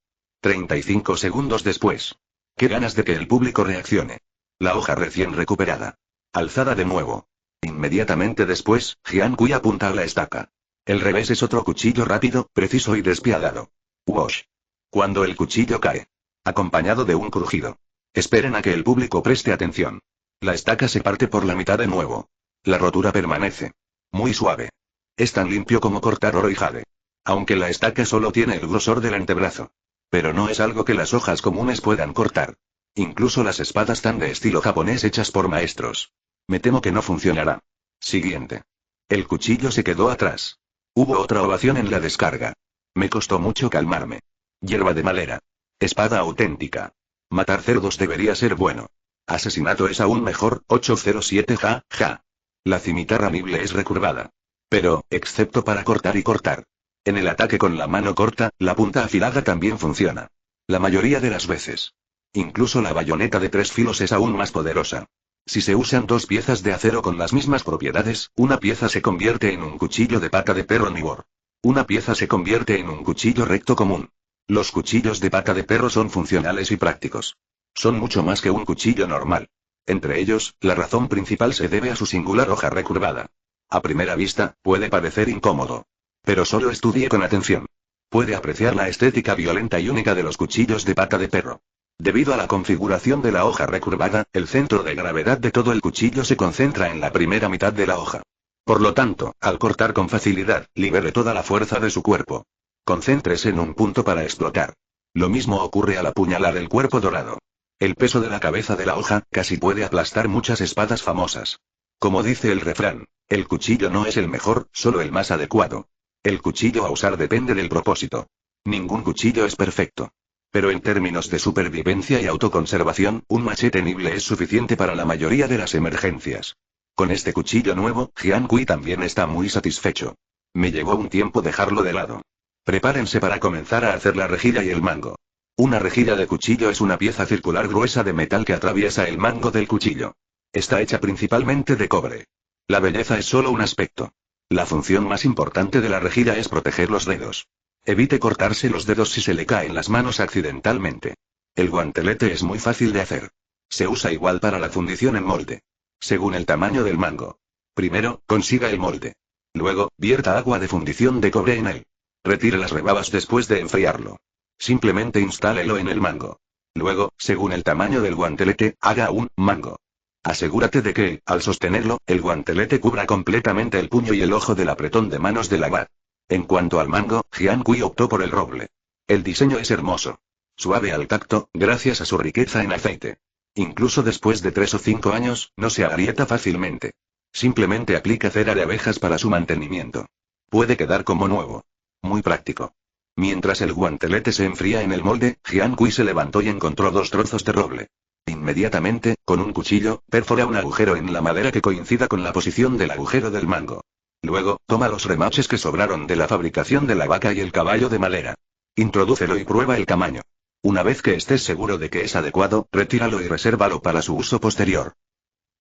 35 segundos después. Qué ganas de que el público reaccione. La hoja recién recuperada. Alzada de nuevo. Inmediatamente después, Jian Kui apunta a la estaca. El revés es otro cuchillo rápido, preciso y despiadado. Wash. Cuando el cuchillo cae. Acompañado de un crujido. Esperen a que el público preste atención. La estaca se parte por la mitad de nuevo. La rotura permanece. Muy suave. Es tan limpio como cortar oro y jade. Aunque la estaca solo tiene el grosor del antebrazo. Pero no es algo que las hojas comunes puedan cortar. Incluso las espadas tan de estilo japonés hechas por maestros. Me temo que no funcionará. Siguiente. El cuchillo se quedó atrás. Hubo otra ovación en la descarga. Me costó mucho calmarme. Hierba de malera. Espada auténtica. Matar cerdos debería ser bueno. Asesinato es aún mejor, 807 ja, ja. La cimitarra mible es recurvada. Pero, excepto para cortar y cortar. En el ataque con la mano corta, la punta afilada también funciona. La mayoría de las veces. Incluso la bayoneta de 3 filos es aún más poderosa. Si se usan 2 piezas de acero con las mismas propiedades, una pieza se convierte en un cuchillo de pata de perro Nibor. Una pieza se convierte en un cuchillo recto común. Los cuchillos de pata de perro son funcionales y prácticos. Son mucho más que un cuchillo normal. Entre ellos, la razón principal se debe a su singular hoja recurvada. A primera vista, puede parecer incómodo. Pero solo estudie con atención. Puede apreciar la estética violenta y única de los cuchillos de pata de perro. Debido a la configuración de la hoja recurvada, el centro de gravedad de todo el cuchillo se concentra en la primera mitad de la hoja. Por lo tanto, al cortar con facilidad, libere toda la fuerza de su cuerpo. Concéntrese en un punto para explotar. Lo mismo ocurre al apuñalar el cuerpo dorado. El peso de la cabeza de la hoja casi puede aplastar muchas espadas famosas. Como dice el refrán, el cuchillo no es el mejor, solo el más adecuado. El cuchillo a usar depende del propósito. Ningún cuchillo es perfecto. Pero en términos de supervivencia y autoconservación, un machete nible es suficiente para la mayoría de las emergencias. Con este cuchillo nuevo, Jian Kui también está muy satisfecho. Me llevó un tiempo dejarlo de lado. Prepárense para comenzar a hacer la rejilla y el mango. Una rejilla de cuchillo es una pieza circular gruesa de metal que atraviesa el mango del cuchillo. Está hecha principalmente de cobre. La belleza es solo un aspecto. La función más importante de la rejilla es proteger los dedos. Evite cortarse los dedos si se le caen las manos accidentalmente. El guantelete es muy fácil de hacer. Se usa igual para la fundición en molde. Según el tamaño del mango. Primero, consiga el molde. Luego, vierta agua de fundición de cobre en él. Retire las rebabas después de enfriarlo. Simplemente instálelo en el mango. Luego, según el tamaño del guantelete, haga un mango. Asegúrate de que, al sostenerlo, el guantelete cubra completamente el puño y el ojo del apretón de manos del abad. En cuanto al mango, Jian Kui optó por el roble. El diseño es hermoso. Suave al tacto, gracias a su riqueza en aceite. Incluso después de 3 o 5 años, no se agrieta fácilmente. Simplemente aplica cera de abejas para su mantenimiento. Puede quedar como nuevo. Muy práctico. Mientras el guantelete se enfría en el molde, Jian Kui se levantó y encontró 2 trozos de roble. Inmediatamente, con un cuchillo, perfora un agujero en la madera que coincida con la posición del agujero del mango. Luego, toma los remaches que sobraron de la fabricación de la vaca y el caballo de madera. Introdúcelo y prueba el tamaño. Una vez que estés seguro de que es adecuado, retíralo y resérvalo para su uso posterior.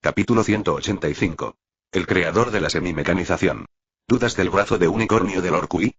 Capítulo 185. El creador de la semimecanización. ¿Dudas del brazo de unicornio del Orcui?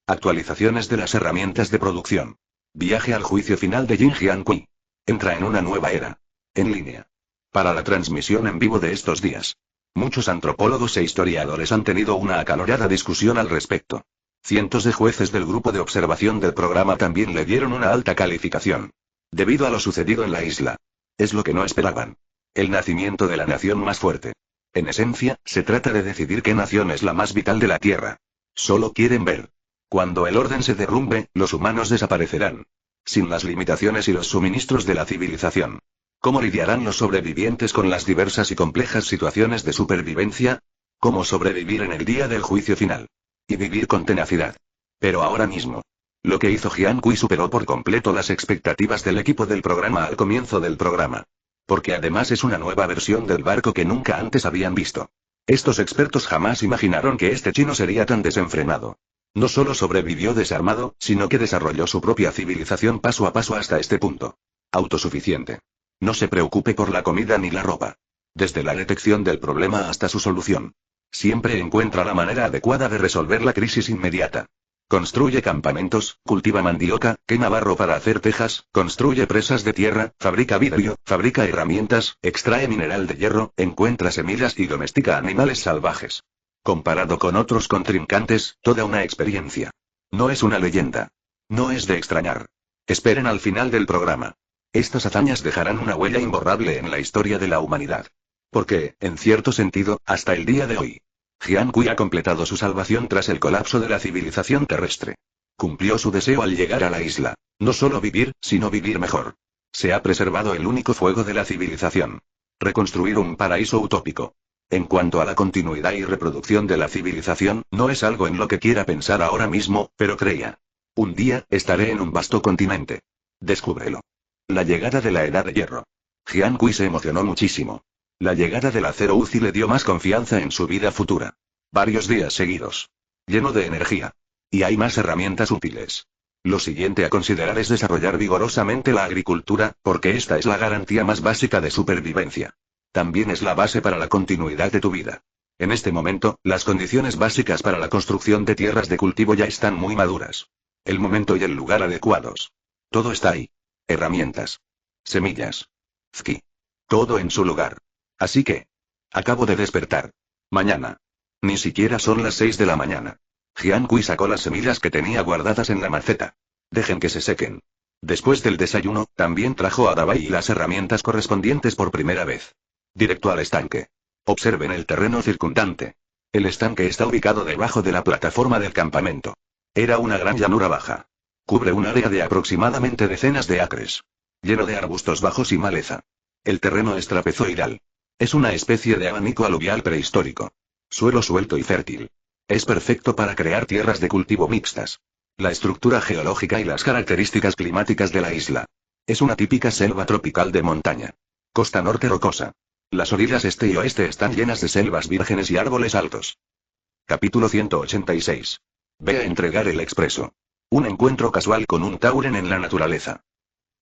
Actualizaciones de las herramientas de producción. Viaje al juicio final de Jin Jian Kui. Entra en una nueva era. En línea. Para la transmisión en vivo de estos días. Muchos antropólogos e historiadores han tenido una acalorada discusión al respecto. Cientos de jueces del grupo de observación del programa también le dieron una alta calificación. Debido a lo sucedido en la isla. Es lo que no esperaban. El nacimiento de la nación más fuerte. En esencia, se trata de decidir qué nación es la más vital de la Tierra. Solo quieren ver. Cuando el orden se derrumbe, los humanos desaparecerán. Sin las limitaciones y los suministros de la civilización. ¿Cómo lidiarán los sobrevivientes con las diversas y complejas situaciones de supervivencia? ¿Cómo sobrevivir en el día del juicio final? Y vivir con tenacidad. Pero ahora mismo. Lo que hizo Jian Kui superó por completo las expectativas del equipo del programa al comienzo del programa. Porque además es una nueva versión del barco que nunca antes habían visto. Estos expertos jamás imaginaron que este chino sería tan desenfrenado. No solo sobrevivió desarmado, sino que desarrolló su propia civilización paso a paso hasta este punto. Autosuficiente. No se preocupe por la comida ni la ropa. Desde la detección del problema hasta su solución. Siempre encuentra la manera adecuada de resolver la crisis inmediata. Construye campamentos, cultiva mandioca, quema barro para hacer tejas, construye presas de tierra, fabrica vidrio, fabrica herramientas, extrae mineral de hierro, encuentra semillas y domestica animales salvajes. Comparado con otros contrincantes, toda una experiencia. No es una leyenda. No es de extrañar. Esperen al final del programa. Estas hazañas dejarán una huella imborrable en la historia de la humanidad. Porque, en cierto sentido, hasta el día de hoy, Jian Kui ha completado su salvación tras el colapso de la civilización terrestre. Cumplió su deseo al llegar a la isla. No solo vivir, sino vivir mejor. Se ha preservado el único fuego de la civilización. Reconstruir un paraíso utópico. En cuanto a la continuidad y reproducción de la civilización, no es algo en lo que quiera pensar ahora mismo, pero creía. Un día, estaré en un vasto continente. Descúbrelo. La llegada de la Edad de Hierro. Jian Kui se emocionó muchísimo. La llegada del acero Uzi le dio más confianza en su vida futura. Varios días seguidos. Lleno de energía. Y hay más herramientas útiles. Lo siguiente a considerar es desarrollar vigorosamente la agricultura, porque esta es la garantía más básica de supervivencia. También es la base para la continuidad de tu vida. En este momento, las condiciones básicas para la construcción de tierras de cultivo ya están muy maduras. El momento y el lugar adecuados. Todo está ahí. Herramientas. Semillas. Zki. Todo en su lugar. Así que. Acabo de despertar. Mañana. Ni siquiera son las 6 de la mañana. Jian Kui sacó las semillas que tenía guardadas en la maceta. Dejen que se sequen. Después del desayuno, también trajo a Dabai y las herramientas correspondientes por primera vez. Directo al estanque. Observen el terreno circundante. El estanque está ubicado debajo de la plataforma del campamento. Era una gran llanura baja. Cubre un área de aproximadamente decenas de acres. Lleno de arbustos bajos y maleza. El terreno es trapezoidal. Es una especie de abanico aluvial prehistórico. Suelo suelto y fértil. Es perfecto para crear tierras de cultivo mixtas. La estructura geológica y las características climáticas de la isla. Es una típica selva tropical de montaña. Costa norte rocosa. Las orillas este y oeste están llenas de selvas vírgenes y árboles altos. Capítulo 186. Ve a entregar el expreso. Un encuentro casual con un tauren en la naturaleza.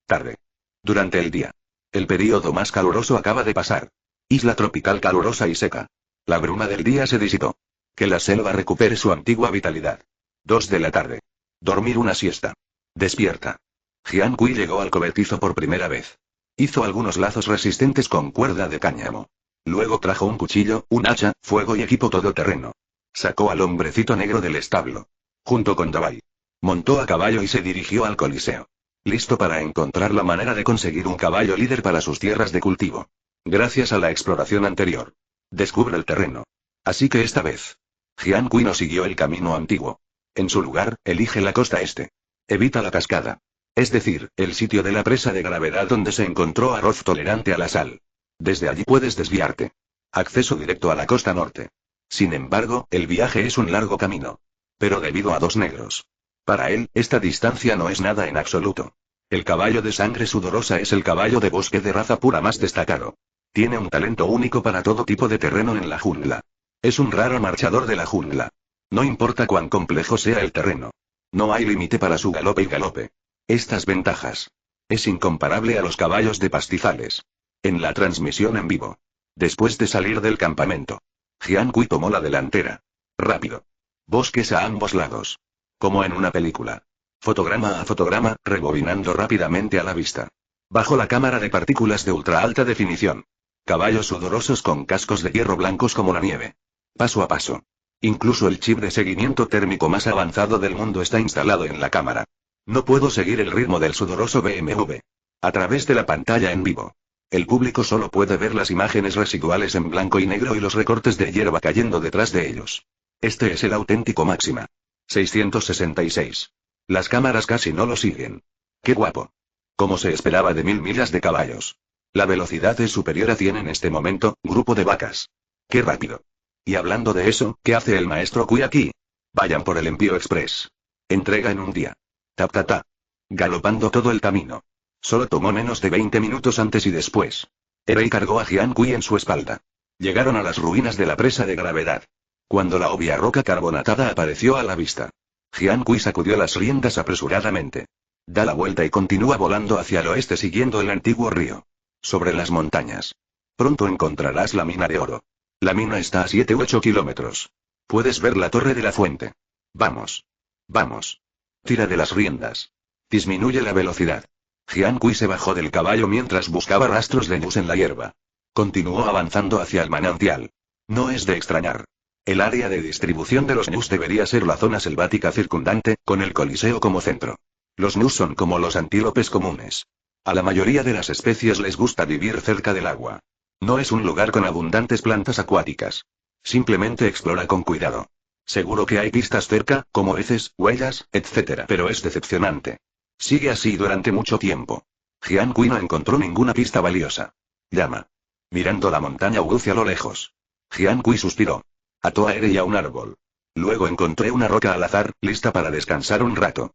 Tarde. Durante el día. El período más caluroso acaba de pasar. Isla tropical calurosa y seca. La bruma del día se disipó. Que la selva recupere su antigua vitalidad. 2 de la tarde. Dormir una siesta. Despierta. Jian Kui llegó al cobertizo por primera vez. Hizo algunos lazos resistentes con cuerda de cáñamo. Luego trajo un cuchillo, un hacha, fuego y equipo todoterreno. Sacó al hombrecito negro del establo. Junto con Dabai. Montó a caballo y se dirigió al Coliseo. Listo para encontrar la manera de conseguir un caballo líder para sus tierras de cultivo. Gracias a la exploración anterior. Descubre el terreno. Así que esta vez. Jian Kui no siguió el camino antiguo. En su lugar, elige la costa este. Evita la cascada. Es decir, el sitio de la presa de gravedad donde se encontró arroz tolerante a la sal. Desde allí puedes desviarte. Acceso directo a la costa norte. Sin embargo, el viaje es un largo camino. Pero debido a dos negros. Para él, esta distancia no es nada en absoluto. El caballo de sangre sudorosa es el caballo de bosque de raza pura más destacado. Tiene un talento único para todo tipo de terreno en la jungla. Es un raro marchador de la jungla. No importa cuán complejo sea el terreno. No hay límite para su galope y galope. Estas ventajas. Es incomparable a los caballos de pastizales. En la transmisión en vivo. Después de salir del campamento. Jian Kui tomó la delantera. Rápido. Bosques a ambos lados. Como en una película. Fotograma a fotograma, rebobinando rápidamente a la vista. Bajo la cámara de partículas de ultra alta definición. Caballos sudorosos con cascos de hierro blancos como la nieve. Paso a paso. Incluso el chip de seguimiento térmico más avanzado del mundo está instalado en la cámara. No puedo seguir el ritmo del sudoroso BMW. A través de la pantalla en vivo. El público solo puede ver las imágenes residuales en blanco y negro y los recortes de hierba cayendo detrás de ellos. Este es el auténtico máxima. 666. Las cámaras casi no lo siguen. ¡Qué guapo! Como se esperaba de 1000 millas de caballos. La velocidad es superior a 100 en este momento, grupo de vacas. ¡Qué rápido! Y hablando de eso, ¿qué hace el maestro Kui aquí? Vayan por el envío express. Entrega en un día. Tap ta ta. Galopando todo el camino. Solo tomó menos de 20 minutos antes y después. Erei cargó a Jian Kui en su espalda. Llegaron a las ruinas de la presa de gravedad. Cuando la obvia roca carbonatada apareció a la vista. Jian Kui sacudió las riendas apresuradamente. Da la vuelta y continúa volando hacia el oeste siguiendo el antiguo río. Sobre las montañas. Pronto encontrarás la mina de oro. La mina está a 7 u 8 kilómetros. Puedes ver la torre de la fuente. Vamos. Vamos. Tira de las riendas. Disminuye la velocidad. Jian Kui se bajó del caballo mientras buscaba rastros de Nus en la hierba. Continuó avanzando hacia el manantial. No es de extrañar. El área de distribución de los Nus debería ser la zona selvática circundante, con el Coliseo como centro. Los Nus son como los antílopes comunes. A la mayoría de las especies les gusta vivir cerca del agua. No es un lugar con abundantes plantas acuáticas. Simplemente explora con cuidado. Seguro que hay pistas cerca, como heces, huellas, etc. Pero es decepcionante. Sigue así durante mucho tiempo. Jian Kui no encontró ninguna pista valiosa. Llama. Mirando la montaña Wu hacia lo lejos. Jian Kui suspiró. Ató a Eri a un árbol. Luego encontré una roca al azar, lista para descansar un rato.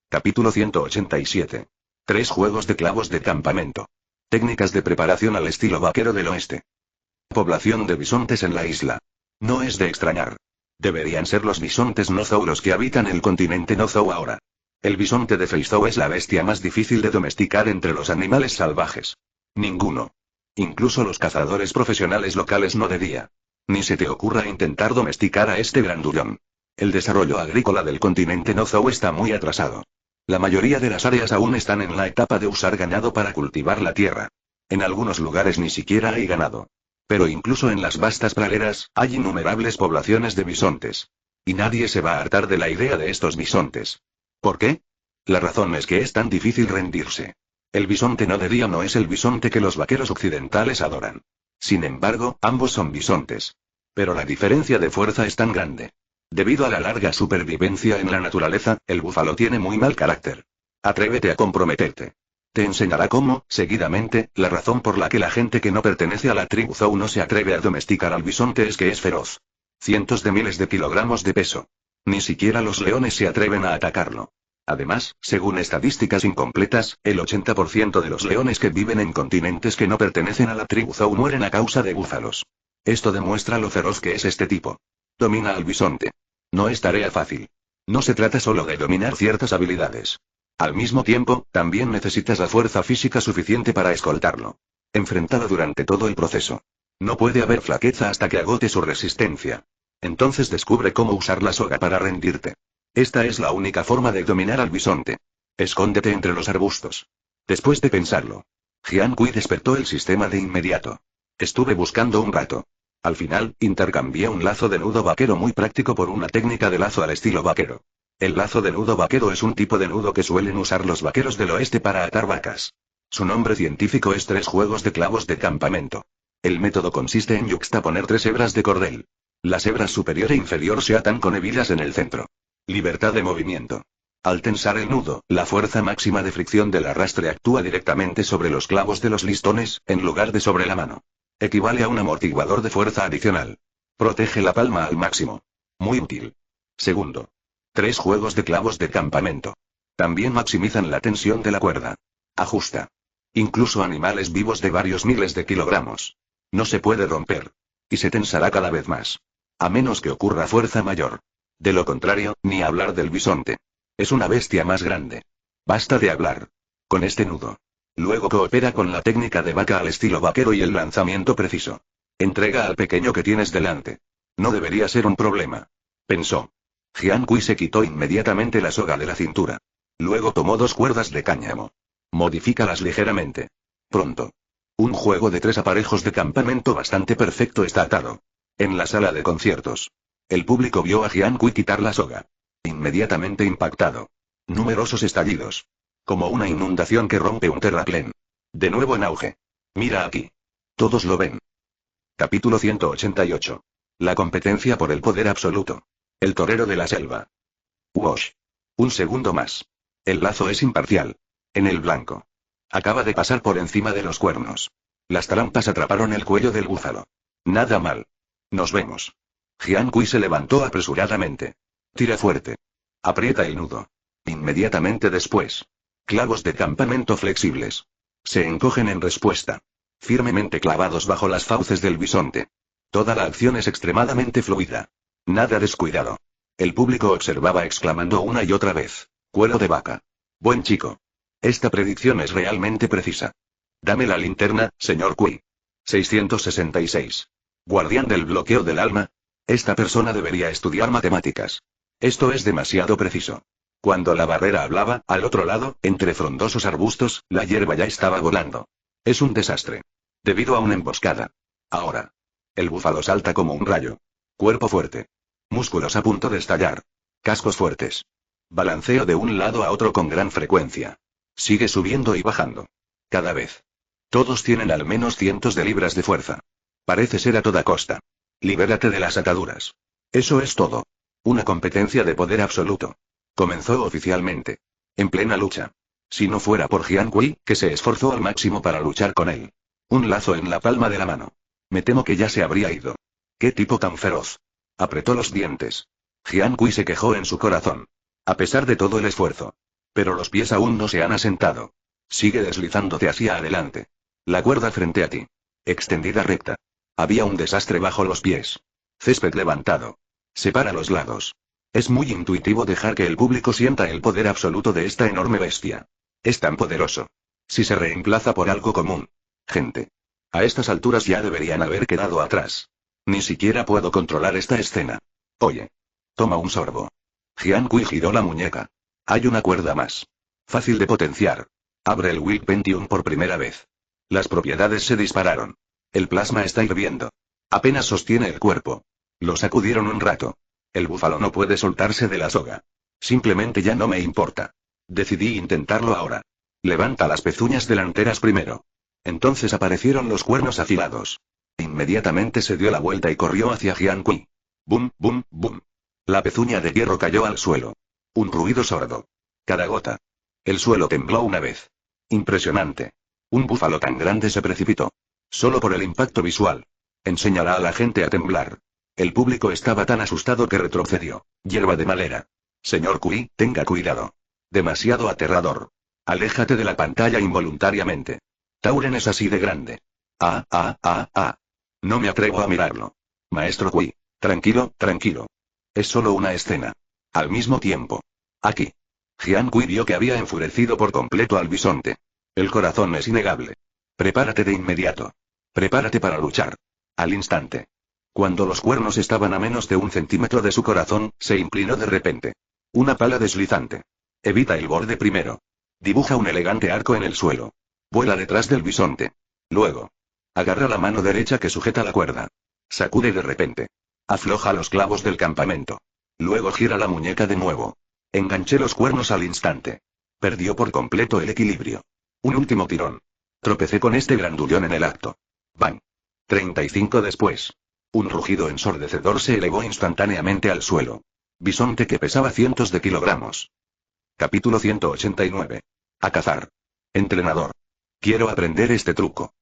Capítulo 187. 3 juegos de clavos de campamento. Técnicas de preparación al estilo vaquero del oeste. Población de bisontes en la isla. No es de extrañar. Deberían ser los bisontes Nozou los que habitan el continente Nozou ahora. El bisonte de Feizhou es la bestia más difícil de domesticar entre los animales salvajes. Ninguno. Incluso los cazadores profesionales locales no debía. Ni se te ocurra intentar domesticar a este grandullón. El desarrollo agrícola del continente Nozou está muy atrasado. La mayoría de las áreas aún están en la etapa de usar ganado para cultivar la tierra. En algunos lugares ni siquiera hay ganado. Pero incluso en las vastas praderas, hay innumerables poblaciones de bisontes. Y nadie se va a hartar de la idea de estos bisontes. ¿Por qué? La razón es que es tan difícil rendirse. El bisonte nodería no es el bisonte que los vaqueros occidentales adoran. Sin embargo, ambos son bisontes. Pero la diferencia de fuerza es tan grande. Debido a la larga supervivencia en la naturaleza, el búfalo tiene muy mal carácter. Atrévete a comprometerte. Te enseñará cómo, seguidamente, la razón por la que la gente que no pertenece a la tribu Zhou no se atreve a domesticar al bisonte es que es feroz. Cientos de miles de kilogramos de peso. Ni siquiera los leones se atreven a atacarlo. Además, según estadísticas incompletas, el 80% de los leones que viven en continentes que no pertenecen a la tribu Zhou mueren a causa de búfalos. Esto demuestra lo feroz que es este tipo. Domina al bisonte. No es tarea fácil. No se trata solo de dominar ciertas habilidades. Al mismo tiempo, también necesitas la fuerza física suficiente para escoltarlo. Enfrentado durante todo el proceso. No puede haber flaqueza hasta que agote su resistencia. Entonces descubre cómo usar la soga para rendirte. Esta es la única forma de dominar al bisonte. Escóndete entre los arbustos. Después de pensarlo, Jian Kui despertó el sistema de inmediato. Estuve buscando un rato. Al final, intercambié un lazo de nudo vaquero muy práctico por una técnica de lazo al estilo vaquero. El lazo de nudo vaquero es un tipo de nudo que suelen usar los vaqueros del oeste para atar vacas. Su nombre científico es 3 juegos de clavos de campamento. El método consiste en yuxtaponer 3 hebras de cordel. Las hebras superior e inferior se atan con hebillas en el centro. Libertad de movimiento. Al tensar el nudo, la fuerza máxima de fricción del arrastre actúa directamente sobre los clavos de los listones, en lugar de sobre la mano. Equivale a un amortiguador de fuerza adicional. Protege la palma al máximo. Muy útil. Segundo. 3 juegos de clavos de campamento. También maximizan la tensión de la cuerda. Ajusta. Incluso animales vivos de varios miles de kilogramos. No se puede romper. Y se tensará cada vez más. A menos que ocurra fuerza mayor. De lo contrario, ni hablar del bisonte. Es una bestia más grande. Basta de hablar. Con este nudo. Luego coopera con la técnica de vaca al estilo vaquero y el lanzamiento preciso. Entrega al pequeño que tienes delante. No debería ser un problema. Pensó. Jian Kui se quitó inmediatamente la soga de la cintura. Luego tomó 2 cuerdas de cáñamo. Modifícalas ligeramente. Pronto. Un juego de 3 aparejos de campamento bastante perfecto está atado. En la sala de conciertos. El público vio a Jian Kui quitar la soga. Inmediatamente impactado. Numerosos estallidos. Como una inundación que rompe un terraplén. De nuevo en auge. Mira aquí. Todos lo ven. Capítulo 188. La competencia por el poder absoluto. El torero de la selva. Wash. Un segundo más. El lazo es imparcial. En el blanco. Acaba de pasar por encima de los cuernos. Las trampas atraparon el cuello del búfalo. Nada mal. Nos vemos. Jian Kui se levantó apresuradamente. Tira fuerte. Aprieta el nudo. Inmediatamente después. Clavos de campamento flexibles. Se encogen en respuesta. Firmemente clavados bajo las fauces del bisonte. Toda la acción es extremadamente fluida. Nada descuidado. El público observaba exclamando una y otra vez. Cuero de vaca. Buen chico. Esta predicción es realmente precisa. Dame la linterna, señor Kui. 666. Guardián del bloqueo del alma. Esta persona debería estudiar matemáticas. Esto es demasiado preciso. Cuando la barrera hablaba, al otro lado, entre frondosos arbustos, la hierba ya estaba volando. Es un desastre. Debido a una emboscada. Ahora. El búfalo salta como un rayo. Cuerpo fuerte. Músculos a punto de estallar. Cascos fuertes. Balanceo de un lado a otro con gran frecuencia. Sigue subiendo y bajando. Cada vez. Todos tienen al menos cientos de libras de fuerza. Parece ser a toda costa. Libérate de las ataduras. Eso es todo. Una competencia de poder absoluto. Comenzó oficialmente. En plena lucha. Si no fuera por Jian Kui, que se esforzó al máximo para luchar con él. Un lazo en la palma de la mano. Me temo que ya se habría ido. ¿Qué tipo tan feroz? Apretó los dientes. Jian Kui se quejó en su corazón. A pesar de todo el esfuerzo. Pero los pies aún no se han asentado. Sigue deslizándote hacia adelante. La cuerda frente a ti. Extendida recta. Había un desastre bajo los pies. Césped levantado. Separa los lados. Es muy intuitivo dejar que el público sienta el poder absoluto de esta enorme bestia. Es tan poderoso. Si se reemplaza por algo común. Gente. A estas alturas ya deberían haber quedado atrás. Ni siquiera puedo controlar esta escena. Oye. Toma un sorbo. Jian Kui giró la muñeca. Hay una cuerda más. Fácil de potenciar. Abre el Will Pentium por primera vez. Las propiedades se dispararon. El plasma está hirviendo. Apenas sostiene el cuerpo. Lo sacudieron un rato. El búfalo no puede soltarse de la soga. Simplemente ya no me importa. Decidí intentarlo ahora. Levanta las pezuñas delanteras primero. Entonces aparecieron los cuernos afilados. Inmediatamente se dio la vuelta y corrió hacia Jian Kui. Bum, bum, bum. La pezuña de hierro cayó al suelo. Un ruido sordo. Cada gota. El suelo tembló una vez. Impresionante. Un búfalo tan grande se precipitó. Solo por el impacto visual. Enseñará a la gente a temblar. El público estaba tan asustado que retrocedió. Hierba de malera. Señor Kui, tenga cuidado. Demasiado aterrador. Aléjate de la pantalla involuntariamente. Tauren es así de grande. No me atrevo a mirarlo. Maestro Kui. Tranquilo, tranquilo. Es solo una escena. Al mismo tiempo. Aquí. Jian Kui vio que había enfurecido por completo al bisonte. El corazón es innegable. Prepárate de inmediato. Prepárate para luchar. Al instante. Cuando los cuernos estaban a menos de 1 centímetro de su corazón, se inclinó de repente. Una pala deslizante. Evita el borde primero. Dibuja un elegante arco en el suelo. Vuela detrás del bisonte. Luego. Agarra la mano derecha que sujeta la cuerda. Sacude de repente. Afloja los clavos del campamento. Luego gira la muñeca de nuevo. Enganché los cuernos al instante. Perdió por completo el equilibrio. Un último tirón. Tropecé con este grandullón en el acto. ¡Bang! 35 después. Un rugido ensordecedor se elevó instantáneamente al suelo. Bisonte que pesaba cientos de kilogramos. Capítulo 189. A cazar. Entrenador. Quiero aprender este truco.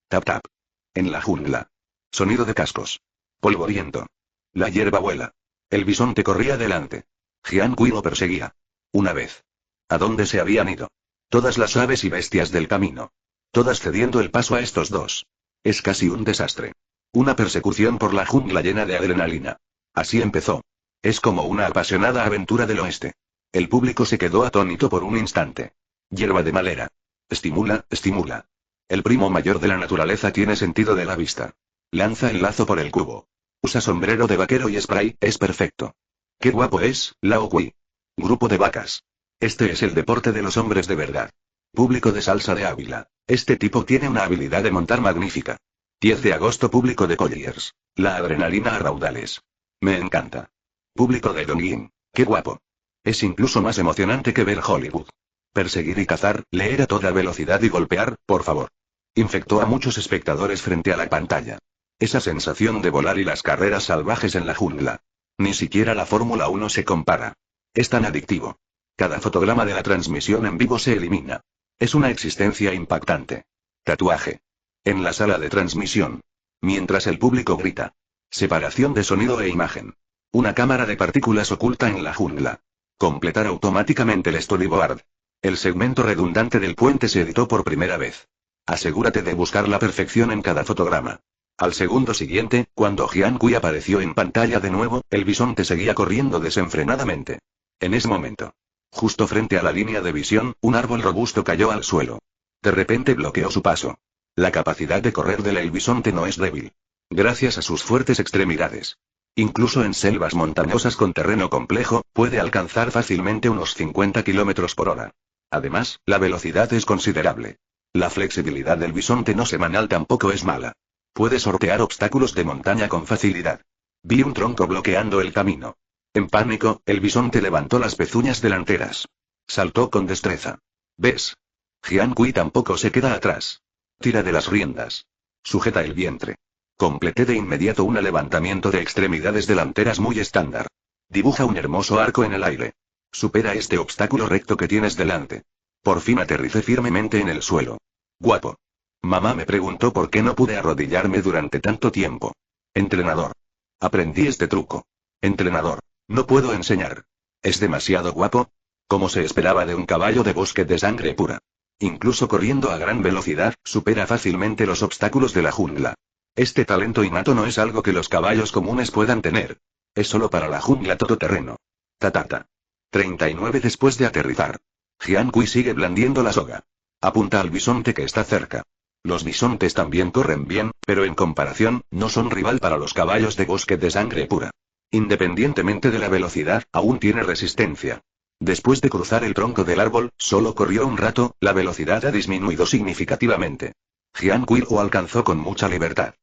Tap tap. En la jungla. Sonido de cascos. Polvoriento. La hierba vuela. El bisonte corría delante. Jian Kui lo perseguía. Una vez. ¿A dónde se habían ido? Todas las aves y bestias del camino. Todas cediendo el paso a estos dos. Es casi un desastre. Una persecución por la jungla llena de adrenalina. Así empezó. Es como una apasionada aventura del oeste. El público se quedó atónito por un instante. Hierba de malera. Estimula, estimula. El primo mayor de la naturaleza tiene sentido de la vista. Lanza el lazo por el cubo. Usa sombrero de vaquero y spray, es perfecto. Qué guapo es, Lao Kui. Grupo de vacas. Este es el deporte de los hombres de verdad. Público de Salsa de Ávila. Este tipo tiene una habilidad de montar magnífica. 10 de agosto. Público de Colliers. La adrenalina a raudales. Me encanta. Público de Dongjin. Qué guapo. Es incluso más emocionante que ver Hollywood. Perseguir y cazar, leer a toda velocidad y golpear, por favor. Infectó a muchos espectadores frente a la pantalla. Esa sensación de volar y las carreras salvajes en la jungla. Ni siquiera la Fórmula 1 se compara. Es tan adictivo. Cada fotograma de la transmisión en vivo se elimina. Es una existencia impactante. Tatuaje. En la sala de transmisión. Mientras el público grita. Separación de sonido e imagen. Una cámara de partículas oculta en la jungla. Completar automáticamente el storyboard. El segmento redundante del puente se editó por primera vez. Asegúrate de buscar la perfección en cada fotograma. Al segundo siguiente, cuando Jian Kui apareció en pantalla de nuevo, el bisonte seguía corriendo desenfrenadamente. En ese momento. Justo frente a la línea de visión, un árbol robusto cayó al suelo. De repente bloqueó su paso. La capacidad de correr del bisonte no es débil. Gracias a sus fuertes extremidades. Incluso en selvas montañosas con terreno complejo, puede alcanzar fácilmente unos 50 km por hora. Además, la velocidad es considerable. La flexibilidad del bisonte no semanal tampoco es mala. Puede sortear obstáculos de montaña con facilidad. Vi un tronco bloqueando el camino. En pánico, el bisonte levantó las pezuñas delanteras. Saltó con destreza. ¿Ves? Jian Kui tampoco se queda atrás. Tira de las riendas. Sujeta el vientre. Completé de inmediato un levantamiento de extremidades delanteras muy estándar. Dibuja un hermoso arco en el aire. Supera este obstáculo recto que tienes delante. Por fin aterricé firmemente en el suelo. Guapo. Mamá me preguntó por qué no pude arrodillarme durante tanto tiempo. Entrenador. Aprendí este truco. Entrenador. No puedo enseñar. ¿Es demasiado guapo? Como se esperaba de un caballo de bosque de sangre pura. Incluso corriendo a gran velocidad, supera fácilmente los obstáculos de la jungla. Este talento innato no es algo que los caballos comunes puedan tener. Es solo para la jungla todoterreno. Tatata. 39 después de aterrizar. Jian Kui sigue blandiendo la soga. Apunta al bisonte que está cerca. Los bisontes también corren bien, pero en comparación, no son rival para los caballos de bosque de sangre pura. Independientemente de la velocidad, aún tiene resistencia. Después de cruzar el tronco del árbol, solo corrió un rato, la velocidad ha disminuido significativamente. Jian Kui lo alcanzó con mucha libertad.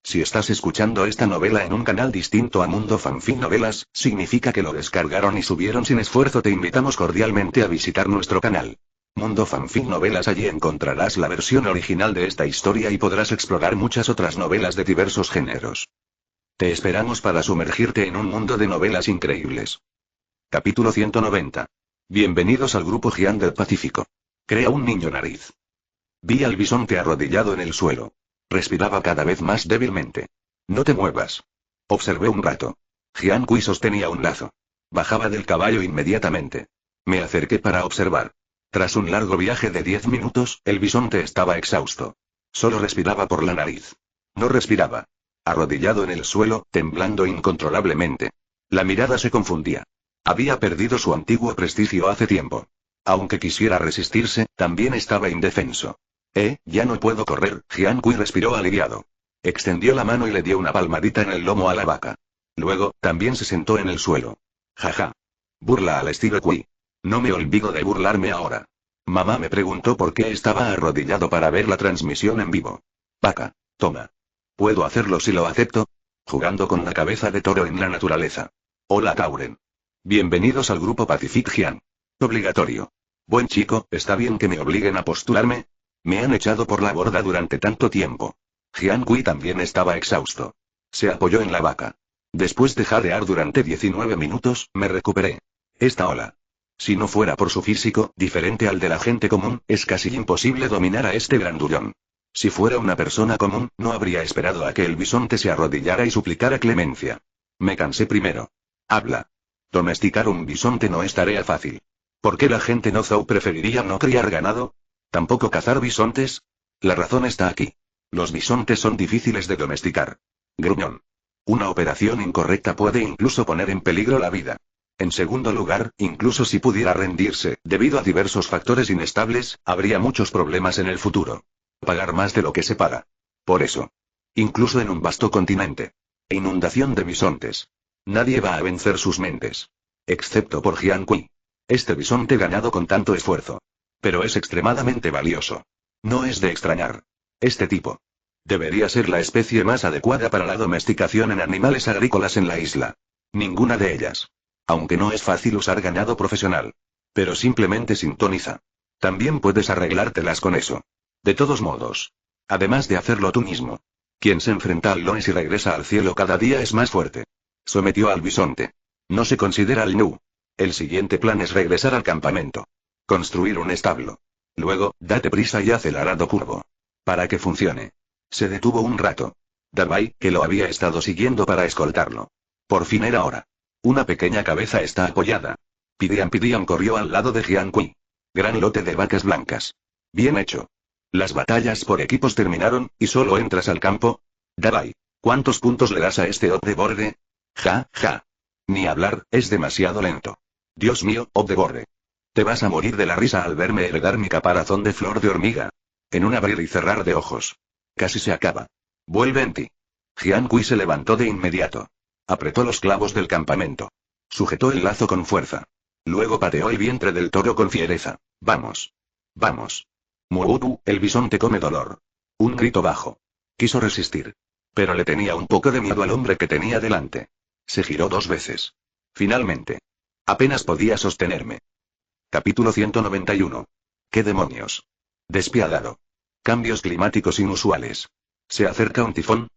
Si estás escuchando esta novela en un canal distinto a Mundo Fanfic Novelas, significa que lo descargaron y subieron sin esfuerzo. Te invitamos cordialmente a visitar nuestro canal. Mundo Fanfic Novelas. Allí encontrarás la versión original de esta historia y podrás explorar muchas otras novelas de diversos géneros. Te esperamos para sumergirte en un mundo de novelas increíbles. Capítulo 190. Bienvenidos al grupo Jian del Pacífico. Crea un niño nariz. Vi al bisonte arrodillado en el suelo. Respiraba cada vez más débilmente. No te muevas. Observé un rato. Jian Kui sostenía un lazo. Bajaba del caballo inmediatamente. Me acerqué para observar. Tras un largo viaje de 10 minutos, el bisonte estaba exhausto. Solo respiraba por la nariz. No respiraba. Arrodillado en el suelo, temblando incontrolablemente. La mirada se confundía. Había perdido su antiguo prestigio hace tiempo. Aunque quisiera resistirse, también estaba indefenso. Ya no puedo correr. Jian Kui respiró aliviado. Extendió la mano y le dio una palmadita en el lomo a la vaca. Luego, también se sentó en el suelo. Jaja. Burla al estilo Kui. No me olvido de burlarme ahora. Mamá me preguntó por qué estaba arrodillado para ver la transmisión en vivo. Vaca, toma. ¿Puedo hacerlo si lo acepto? Jugando con la cabeza de toro en la naturaleza. Hola Tauren. Bienvenidos al grupo Pacific Jian. Obligatorio. Buen chico, ¿está bien que me obliguen a postularme? Me han echado por la borda durante tanto tiempo. Jian Kui también estaba exhausto. Se apoyó en la vaca. Después de jadear durante 19 minutos, me recuperé. Esta ola. Si no fuera por su físico, diferente al de la gente común, es casi imposible dominar a este grandullón. Si fuera una persona común, no habría esperado a que el bisonte se arrodillara y suplicara clemencia. Me cansé primero. Habla. Domesticar un bisonte no es tarea fácil. ¿Por qué la gente no Zou preferiría no criar ganado? ¿Tampoco cazar bisontes? La razón está aquí. Los bisontes son difíciles de domesticar. Gruñón. Una operación incorrecta puede incluso poner en peligro la vida. En segundo lugar, incluso si pudiera rendirse, debido a diversos factores inestables, habría muchos problemas en el futuro. Pagar más de lo que se paga. Por eso. Incluso en un vasto continente. Inundación de bisontes. Nadie va a vencer sus mentes. Excepto por Jian Kui. Este bisonte ganado con tanto esfuerzo. Pero es extremadamente valioso. No es de extrañar. Este tipo. Debería ser la especie más adecuada para la domesticación en animales agrícolas en la isla. Ninguna de ellas. Aunque no es fácil usar ganado profesional. Pero simplemente sintoniza. También puedes arreglártelas con eso. De todos modos. Además de hacerlo tú mismo. Quien se enfrenta al Lones y regresa al cielo cada día es más fuerte. Sometió al bisonte. No se considera el Nu. El siguiente plan es regresar al campamento. Construir un establo. Luego, date prisa y haz el arado curvo. Para que funcione. Se detuvo un rato. Dabai, que lo había estado siguiendo para escoltarlo. Por fin era hora. Una pequeña cabeza está apoyada. Pidian corrió al lado de Jian Kui. Gran lote de vacas blancas. Bien hecho. Las batallas por equipos terminaron, y solo entras al campo. Dabai, ¿cuántos puntos le das a este Op de borde? Ja, ja. Ni hablar, es demasiado lento. Dios mío, Op de borde. Te vas a morir de la risa al verme heredar mi caparazón de flor de hormiga. En un abrir y cerrar de ojos. Casi se acaba. Vuelve en ti. Jian Kui se levantó de inmediato. Apretó los clavos del campamento. Sujetó el lazo con fuerza. Luego pateó el vientre del toro con fiereza. Vamos. Vamos. Muutu, el bisonte come dolor. Un grito bajo. Quiso resistir. Pero le tenía un poco de miedo al hombre que tenía delante. Se giró 2 veces. Finalmente. Apenas podía sostenerme. Capítulo 191. ¿Qué demonios? Despiadado. Cambios climáticos inusuales. ¿Se acerca un tifón?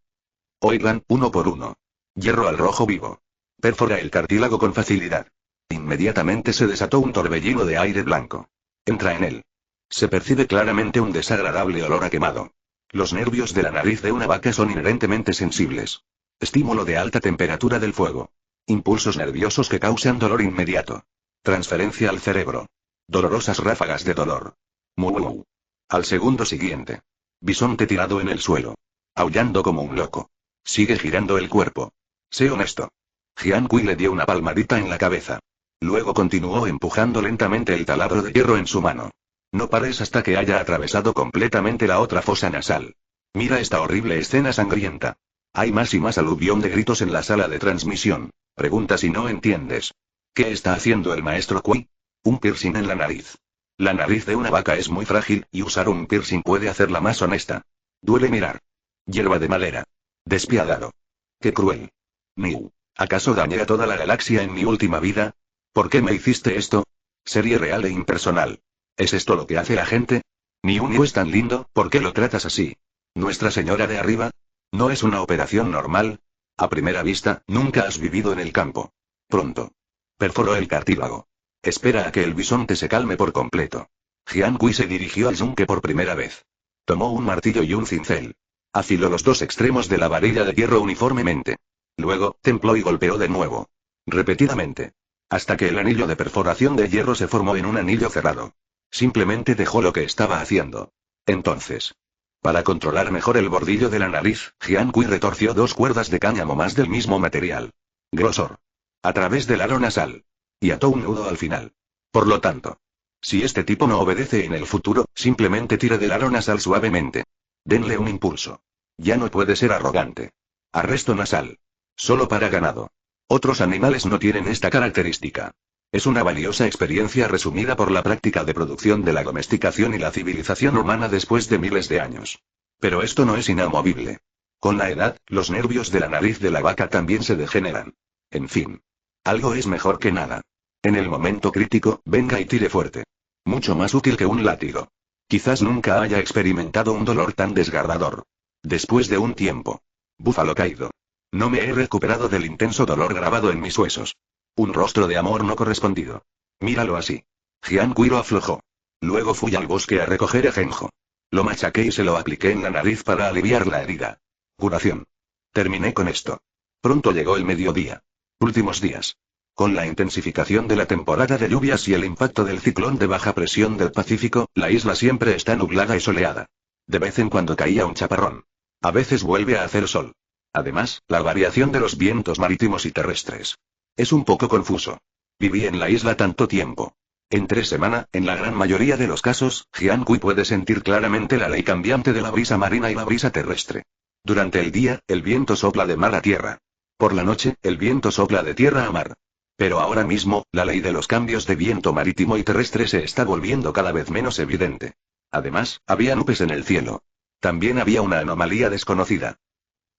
Oigan, uno por uno. Hierro al rojo vivo. Perfora el cartílago con facilidad. Inmediatamente se desató un torbellino de aire blanco. Entra en él. Se percibe claramente un desagradable olor a quemado. Los nervios de la nariz de una vaca son inherentemente sensibles. Estímulo de alta temperatura del fuego. Impulsos nerviosos que causan dolor inmediato. Transferencia al cerebro. Dolorosas ráfagas de dolor. Muuu. Al segundo siguiente. Bisonte tirado en el suelo. Aullando como un loco. Sigue girando el cuerpo. Sé honesto. Jian Kui le dio una palmadita en la cabeza. Luego continuó empujando lentamente el taladro de hierro en su mano. No pares hasta que haya atravesado completamente la otra fosa nasal. Mira esta horrible escena sangrienta. Hay más y más aluvión de gritos en la sala de transmisión. Pregunta si no entiendes. ¿Qué está haciendo el maestro Kui? Un piercing en la nariz. La nariz de una vaca es muy frágil, y usar un piercing puede hacerla más honesta. Duele mirar. Hierba de madera. Despiadado. Qué cruel. Miu. ¿Acaso dañé a toda la galaxia en mi última vida? ¿Por qué me hiciste esto? Serie real e impersonal. ¿Es esto lo que hace la gente? Niu es tan lindo, ¿por qué lo tratas así? ¿Nuestra Señora de arriba? ¿No es una operación normal? A primera vista, nunca has vivido en el campo. Pronto. Perforó el cartílago. Espera a que el bisonte se calme por completo. Jian Kui se dirigió al yunque por primera vez. Tomó un martillo y un cincel. Afiló los 2 extremos de la varilla de hierro uniformemente. Luego, templó y golpeó de nuevo. Repetidamente. Hasta que el anillo de perforación de hierro se formó en un anillo cerrado. Simplemente dejó lo que estaba haciendo. Entonces. Para controlar mejor el bordillo de la nariz, Jian Kui retorció 2 cuerdas de cáñamo más del mismo material. Grosor. A través del aro nasal. Y ató un nudo al final. Por lo tanto. Si este tipo no obedece en el futuro, simplemente tire del aro nasal suavemente. Denle un impulso. Ya no puede ser arrogante. Arresto nasal. Solo para ganado. Otros animales no tienen esta característica. Es una valiosa experiencia resumida por la práctica de producción de la domesticación y la civilización humana después de miles de años. Pero esto no es inamovible. Con la edad, los nervios de la nariz de la vaca también se degeneran. En fin. Algo es mejor que nada. En el momento crítico, venga y tire fuerte. Mucho más útil que un látigo. Quizás nunca haya experimentado un dolor tan desgarrador. Después de un tiempo. Búfalo caído. No me he recuperado del intenso dolor grabado en mis huesos. Un rostro de amor no correspondido. Míralo así. Jian Kui lo aflojó. Luego fui al bosque a recoger ajenjo. Lo machaqué y se lo apliqué en la nariz para aliviar la herida. Curación. Terminé con esto. Pronto llegó el mediodía. Últimos días. Con la intensificación de la temporada de lluvias y el impacto del ciclón de baja presión del Pacífico, la isla siempre está nublada y soleada. De vez en cuando caía un chaparrón. A veces vuelve a hacer sol. Además, la variación de los vientos marítimos y terrestres. Es un poco confuso. Viví en la isla tanto tiempo. Entre semana, en la gran mayoría de los casos, Jian Kui puede sentir claramente la ley cambiante de la brisa marina y la brisa terrestre. Durante el día, el viento sopla de mar a tierra. Por la noche, el viento sopla de tierra a mar. Pero ahora mismo, la ley de los cambios de viento marítimo y terrestre se está volviendo cada vez menos evidente. Además, había nubes en el cielo. También había una anomalía desconocida.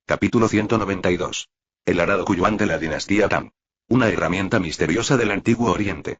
Capítulo 192. El arado Kuyuan de la dinastía Tang. Una herramienta misteriosa del Antiguo Oriente.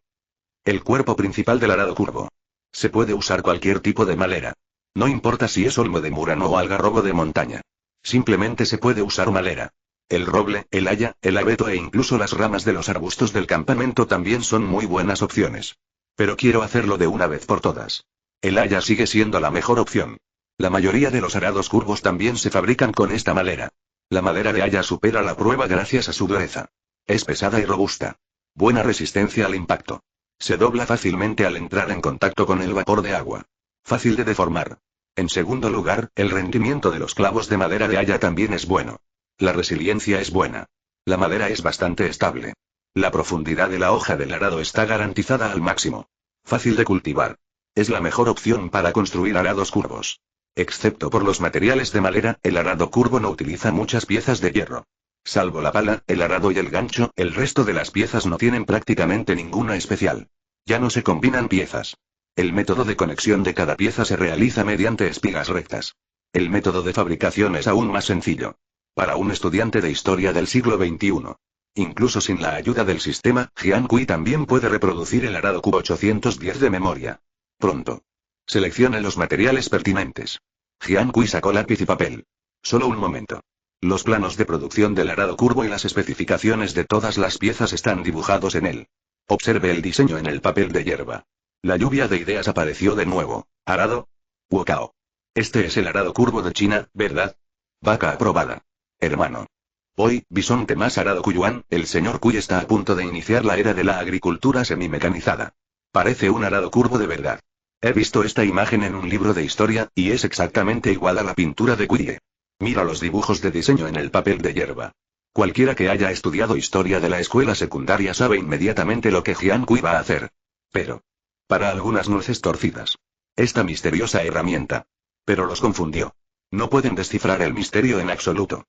El cuerpo principal del arado curvo. Se puede usar cualquier tipo de madera. No importa si es olmo de Murano o algarrobo de montaña. Simplemente se puede usar madera. El roble, el haya, el abeto e incluso las ramas de los arbustos del campamento también son muy buenas opciones. Pero quiero hacerlo de una vez por todas. El haya sigue siendo la mejor opción. La mayoría de los arados curvos también se fabrican con esta madera. La madera de haya supera la prueba gracias a su dureza. Es pesada y robusta. Buena resistencia al impacto. Se dobla fácilmente al entrar en contacto con el vapor de agua. Fácil de deformar. En segundo lugar, el rendimiento de los clavos de madera de haya también es bueno. La resiliencia es buena. La madera es bastante estable. La profundidad de la hoja del arado está garantizada al máximo. Fácil de cultivar. Es la mejor opción para construir arados curvos. Excepto por los materiales de madera, el arado curvo no utiliza muchas piezas de hierro. Salvo la pala, el arado y el gancho, el resto de las piezas no tienen prácticamente ninguna especial. Ya no se combinan piezas. El método de conexión de cada pieza se realiza mediante espigas rectas. El método de fabricación es aún más sencillo. Para un estudiante de historia del siglo XXI. Incluso sin la ayuda del sistema, Jian Kui también puede reproducir el arado Q810 de memoria. Pronto. Seleccione los materiales pertinentes. Jian Kui sacó lápiz y papel. Solo un momento. Los planos de producción del arado curvo y las especificaciones de todas las piezas están dibujados en él. Observe el diseño en el papel de hierba. La lluvia de ideas apareció de nuevo. ¿Arado? Wokao. Este es el arado curvo de China, ¿verdad? Vaca aprobada. Hermano. Hoy, bisonte más arado Cuyuan, el señor Cuy está a punto de iniciar la era de la agricultura semimecanizada. Parece un arado curvo de verdad. He visto esta imagen en un libro de historia, y es exactamente igual a la pintura de Cuye. Mira los dibujos de diseño en el papel de hierba. Cualquiera que haya estudiado historia de la escuela secundaria sabe inmediatamente lo que Jian Kui va a hacer. Pero. Para algunas nueces torcidas. Esta misteriosa herramienta. Pero los confundió. No pueden descifrar el misterio en absoluto.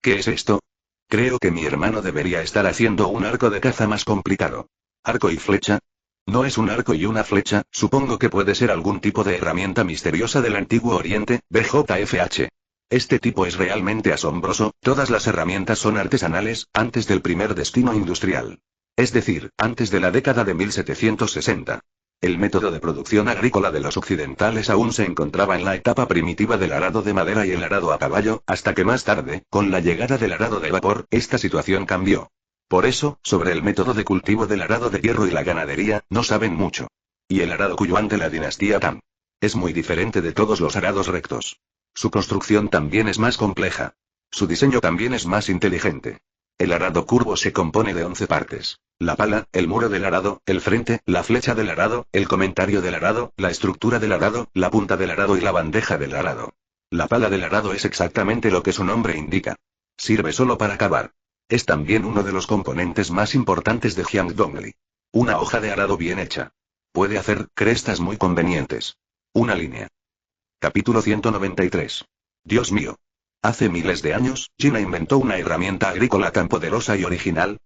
¿Qué es esto? Creo que mi hermano debería estar haciendo un arco de caza más complicado. ¿Arco y flecha? No es un arco y una flecha, supongo que puede ser algún tipo de herramienta misteriosa del antiguo Oriente, BJFH. Este tipo es realmente asombroso, todas las herramientas son artesanales, antes del primer destino industrial. Es decir, antes de la década de 1760. El método de producción agrícola de los occidentales aún se encontraba en la etapa primitiva del arado de madera y el arado a caballo, hasta que más tarde, con la llegada del arado de vapor, esta situación cambió. Por eso, sobre el método de cultivo del arado de hierro y la ganadería, no saben mucho. Y el arado Cuyuan de la dinastía Tang. Es muy diferente de todos los arados rectos. Su construcción también es más compleja. Su diseño también es más inteligente. El arado curvo se compone de 11 partes. La pala, el muro del arado, el frente, la flecha del arado, el comentario del arado, la estructura del arado, la punta del arado y la bandeja del arado. La pala del arado es exactamente lo que su nombre indica. Sirve solo para cavar. Es también uno de los componentes más importantes de Jiangdongli. Una hoja de arado bien hecha. Puede hacer crestas muy convenientes. Una línea. Capítulo 193. Dios mío. Hace miles de años, China inventó una herramienta agrícola tan poderosa y original.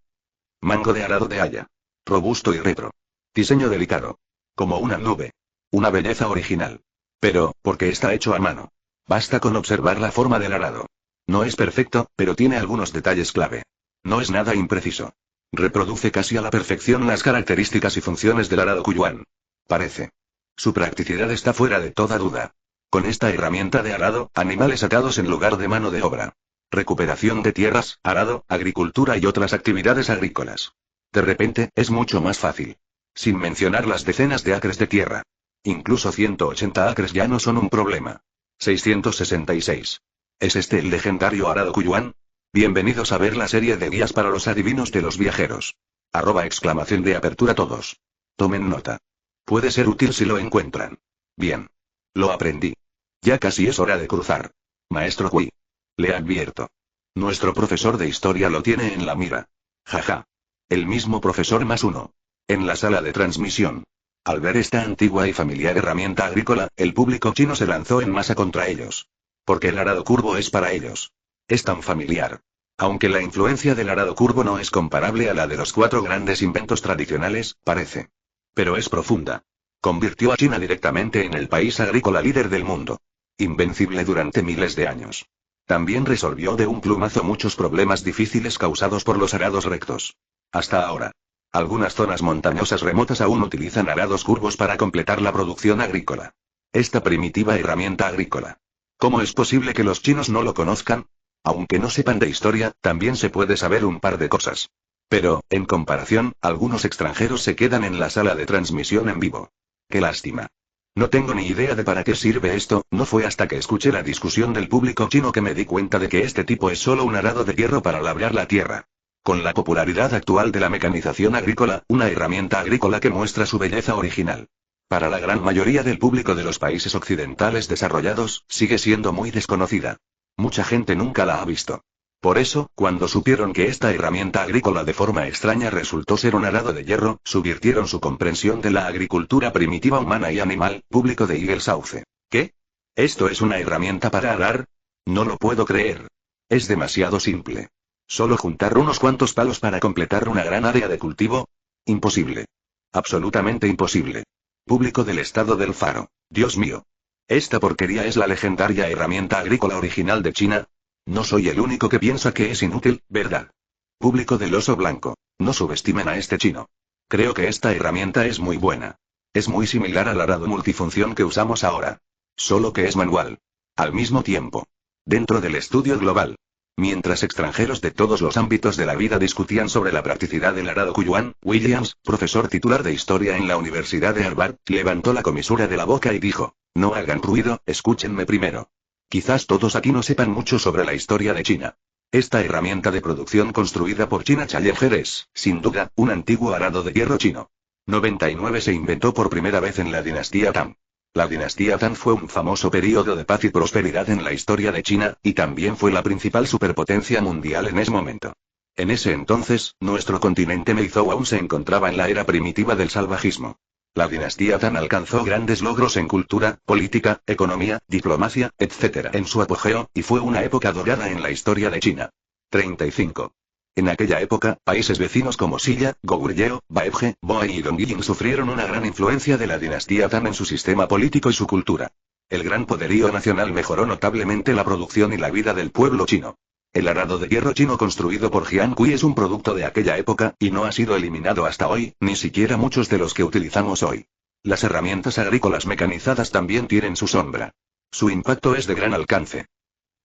Mango de arado de haya. Robusto y retro. Diseño delicado. Como una nube. Una belleza original. Pero, porque está hecho a mano. Basta con observar la forma del arado. No es perfecto, pero tiene algunos detalles clave. No es nada impreciso. Reproduce casi a la perfección las características y funciones del arado Cuyuan. Parece. Su practicidad está fuera de toda duda. Con esta herramienta de arado, animales atados en lugar de mano de obra. Recuperación de tierras, arado, agricultura y otras actividades agrícolas. De repente, es mucho más fácil. Sin mencionar las decenas de acres de tierra. Incluso 180 acres ya no son un problema. 666. ¿Es este el legendario arado Cuyuan? Bienvenidos a ver la serie de guías para los adivinos de los viajeros. !! de apertura todos. Tomen nota. Puede ser útil si lo encuentran. Bien. Lo aprendí. Ya casi es hora de cruzar. Maestro Kui. Le advierto. Nuestro profesor de historia lo tiene en la mira. Jaja. El mismo profesor +1. En la sala de transmisión. Al ver esta antigua y familiar herramienta agrícola, el público chino se lanzó en masa contra ellos. Porque el arado curvo es para ellos. Es tan familiar. Aunque la influencia del arado curvo no es comparable a la de los 4 grandes inventos tradicionales, parece. Pero es profunda. Convirtió a China directamente en el país agrícola líder del mundo. Invencible durante miles de años. También resolvió de un plumazo muchos problemas difíciles causados por los arados rectos. Hasta ahora. Algunas zonas montañosas remotas aún utilizan arados curvos para completar la producción agrícola. Esta primitiva herramienta agrícola. ¿Cómo es posible que los chinos no lo conozcan? Aunque no sepan de historia, también se puede saber un par de cosas. Pero, en comparación, algunos extranjeros se quedan en la sala de transmisión en vivo. ¡Qué lástima! No tengo ni idea de para qué sirve esto, no fue hasta que escuché la discusión del público chino que me di cuenta de que este tipo es solo un arado de hierro para labrar la tierra. Con la popularidad actual de la mecanización agrícola, una herramienta agrícola que muestra su belleza original. Para la gran mayoría del público de los países occidentales desarrollados, sigue siendo muy desconocida. Mucha gente nunca la ha visto. Por eso, cuando supieron que esta herramienta agrícola de forma extraña resultó ser un arado de hierro, subvirtieron su comprensión de la agricultura primitiva humana y animal, público de Eagle Sauce. ¿Qué? ¿Esto es una herramienta para arar? No lo puedo creer. Es demasiado simple. ¿Solo juntar unos cuantos palos para completar una gran área de cultivo? Imposible. Absolutamente imposible. Público del estado del Faro. Dios mío. ¿Esta porquería es la legendaria herramienta agrícola original de China? No soy el único que piensa que es inútil, ¿verdad? Público del oso blanco. No subestimen a este chino. Creo que esta herramienta es muy buena. Es muy similar al arado multifunción que usamos ahora. Solo que es manual. Al mismo tiempo. Dentro del estudio global. Mientras extranjeros de todos los ámbitos de la vida discutían sobre la practicidad del arado, Yuan Williams, profesor titular de historia en la Universidad de Harvard, levantó la comisura de la boca y dijo: no hagan ruido, escúchenme primero. Quizás todos aquí no sepan mucho sobre la historia de China. Esta herramienta de producción construida por China Challenger es, sin duda, un antiguo arado de hierro chino. 99 se inventó por primera vez en la dinastía Tang. La dinastía Tang fue un famoso período de paz y prosperidad en la historia de China, y también fue la principal superpotencia mundial en ese momento. En ese entonces, nuestro continente Meizhou aún se encontraba en la era primitiva del salvajismo. La dinastía Tang alcanzó grandes logros en cultura, política, economía, diplomacia, etc. en su apogeo, y fue una época dorada en la historia de China. 35. En aquella época, países vecinos como Silla, Goguryeo, Baekje, Boei y Dongjing sufrieron una gran influencia de la dinastía Tang en su sistema político y su cultura. El gran poderío nacional mejoró notablemente la producción y la vida del pueblo chino. El arado de hierro chino construido por Jian Kui es un producto de aquella época, y no ha sido eliminado hasta hoy, ni siquiera muchos de los que utilizamos hoy. Las herramientas agrícolas mecanizadas también tienen su sombra. Su impacto es de gran alcance.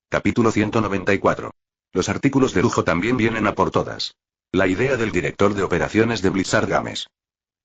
Capítulo 194. Los artículos de lujo también vienen a por todas. La idea del director de operaciones de Blizzard Games.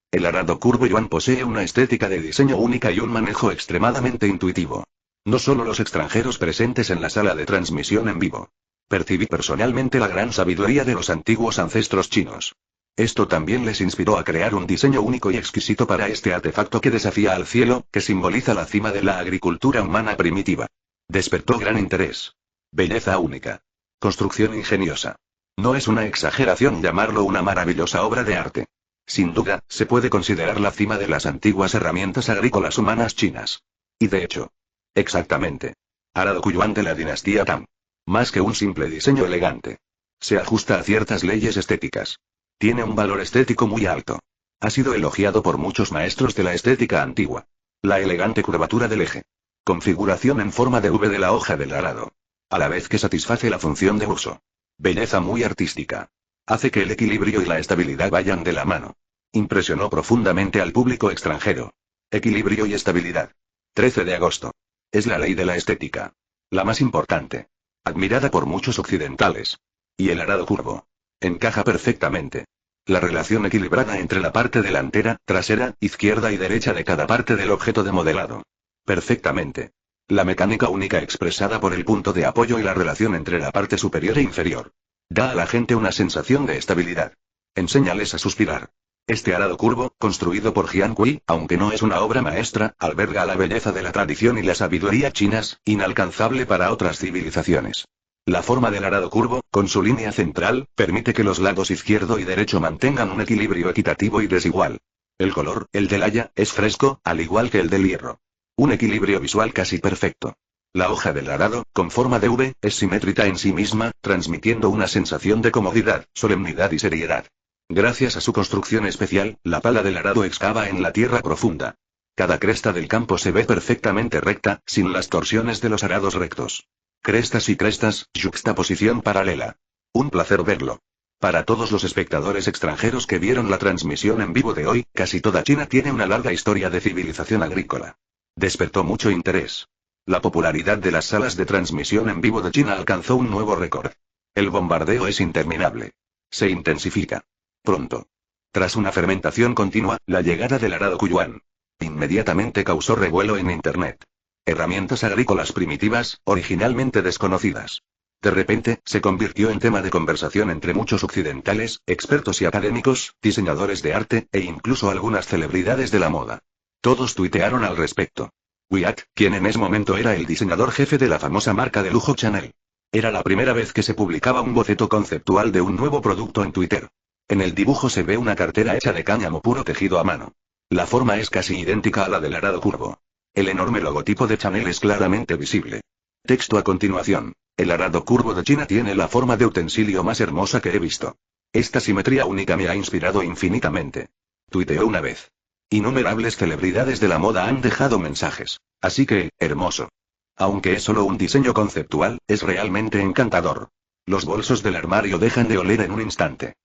El arado curvo Yuan posee una estética de diseño única y un manejo extremadamente intuitivo. No solo los extranjeros presentes en la sala de transmisión en vivo. Percibí personalmente la gran sabiduría de los antiguos ancestros chinos. Esto también les inspiró a crear un diseño único y exquisito para este artefacto que desafía al cielo, que simboliza la cima de la agricultura humana primitiva. Despertó gran interés. Belleza única. Construcción ingeniosa. No es una exageración llamarlo una maravillosa obra de arte. Sin duda, se puede considerar la cima de las antiguas herramientas agrícolas humanas chinas. Y de hecho. Exactamente. Arado Yuan de la dinastía Tang. Más que un simple diseño elegante. Se ajusta a ciertas leyes estéticas. Tiene un valor estético muy alto. Ha sido elogiado por muchos maestros de la estética antigua. La elegante curvatura del eje. Configuración en forma de V de la hoja del arado. A la vez que satisface la función de uso. Belleza muy artística. Hace que el equilibrio y la estabilidad vayan de la mano. Impresionó profundamente al público extranjero. Equilibrio y estabilidad. 13 de agosto. Es la ley de la estética. La más importante. Admirada por muchos occidentales. Y el arado curvo. Encaja perfectamente. La relación equilibrada entre la parte delantera, trasera, izquierda y derecha de cada parte del objeto de modelado. Perfectamente. La mecánica única expresada por el punto de apoyo y la relación entre la parte superior e inferior. Da a la gente una sensación de estabilidad. Enséñales a suspirar. Este arado curvo, construido por Jian Kui, aunque no es una obra maestra, alberga la belleza de la tradición y la sabiduría chinas, inalcanzable para otras civilizaciones. La forma del arado curvo, con su línea central, permite que los lados izquierdo y derecho mantengan un equilibrio equitativo y desigual. El color, el del haya, es fresco, al igual que el del hierro. Un equilibrio visual casi perfecto. La hoja del arado, con forma de V, es simétrica en sí misma, transmitiendo una sensación de comodidad, solemnidad y seriedad. Gracias a su construcción especial, la pala del arado excava en la tierra profunda. Cada cresta del campo se ve perfectamente recta, sin las torsiones de los arados rectos. Crestas y crestas, yuxtaposición paralela. Un placer verlo. Para todos los espectadores extranjeros que vieron la transmisión en vivo de hoy, casi toda China tiene una larga historia de civilización agrícola. Despertó mucho interés. La popularidad de las salas de transmisión en vivo de China alcanzó un nuevo récord. El bombardeo es interminable. Se intensifica. Pronto. Tras una fermentación continua, la llegada del arado Yuan inmediatamente causó revuelo en Internet. Herramientas agrícolas primitivas, originalmente desconocidas. De repente, se convirtió en tema de conversación entre muchos occidentales, expertos y académicos, diseñadores de arte, e incluso algunas celebridades de la moda. Todos tuitearon al respecto. Wyatt, quien en ese momento era el diseñador jefe de la famosa marca de lujo Chanel. Era la primera vez que se publicaba un boceto conceptual de un nuevo producto en Twitter. En el dibujo se ve una cartera hecha de cáñamo puro tejido a mano. La forma es casi idéntica a la del arado curvo. El enorme logotipo de Chanel es claramente visible. Texto a continuación. El arado curvo de China tiene la forma de utensilio más hermosa que he visto. Esta simetría única me ha inspirado infinitamente. Tuiteó una vez. Innumerables celebridades de la moda han dejado mensajes. Así que, hermoso. Aunque es solo un diseño conceptual, es realmente encantador. Los bolsos del armario dejan de oler en un instante.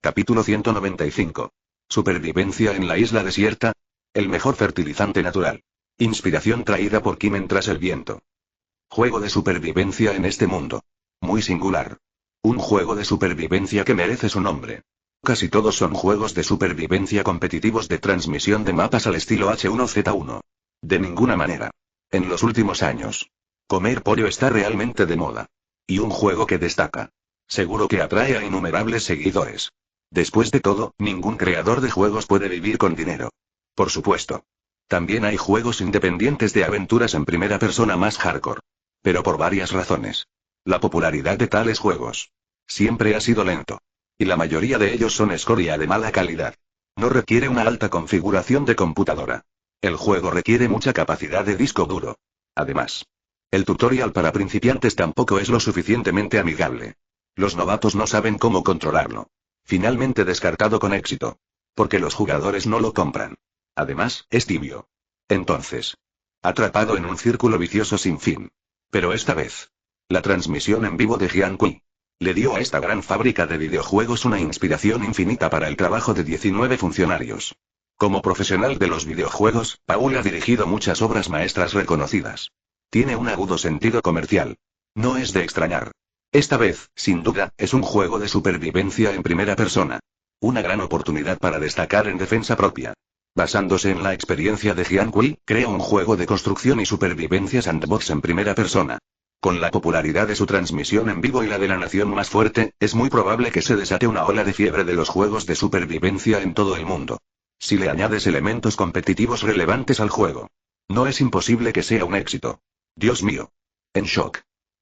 Capítulo 195. Supervivencia en la isla desierta. El mejor fertilizante natural. Inspiración traída por Kim tras el viento. Juego de supervivencia en este mundo. Muy singular. Un juego de supervivencia que merece su nombre. Casi todos son juegos de supervivencia competitivos de transmisión de mapas al estilo H1Z1. De ninguna manera. En los últimos años. Comer pollo está realmente de moda. Y un juego que destaca. Seguro que atrae a innumerables seguidores. Después de todo, ningún creador de juegos puede vivir con dinero. Por supuesto. También hay juegos independientes de aventuras en primera persona más hardcore. Pero por varias razones. La popularidad de tales juegos siempre ha sido lento. Y la mayoría de ellos son escoria de mala calidad. No requiere una alta configuración de computadora. El juego requiere mucha capacidad de disco duro. Además, el tutorial para principiantes tampoco es lo suficientemente amigable. Los novatos no saben cómo controlarlo. Finalmente descartado con éxito. Porque los jugadores no lo compran. Además, es tibio. Entonces, atrapado en un círculo vicioso sin fin. Pero esta vez, la transmisión en vivo de Jian Kui le dio a esta gran fábrica de videojuegos una inspiración infinita para el trabajo de 19 funcionarios. Como profesional de los videojuegos, Paul ha dirigido muchas obras maestras reconocidas. Tiene un agudo sentido comercial. No es de extrañar. Esta vez, sin duda, es un juego de supervivencia en primera persona. Una gran oportunidad para destacar en defensa propia. Basándose en la experiencia de Jian Kui, crea un juego de construcción y supervivencia sandbox en primera persona. Con la popularidad de su transmisión en vivo y la de la nación más fuerte, es muy probable que se desate una ola de fiebre de los juegos de supervivencia en todo el mundo. Si le añades elementos competitivos relevantes al juego, no es imposible que sea un éxito. Dios mío. En shock.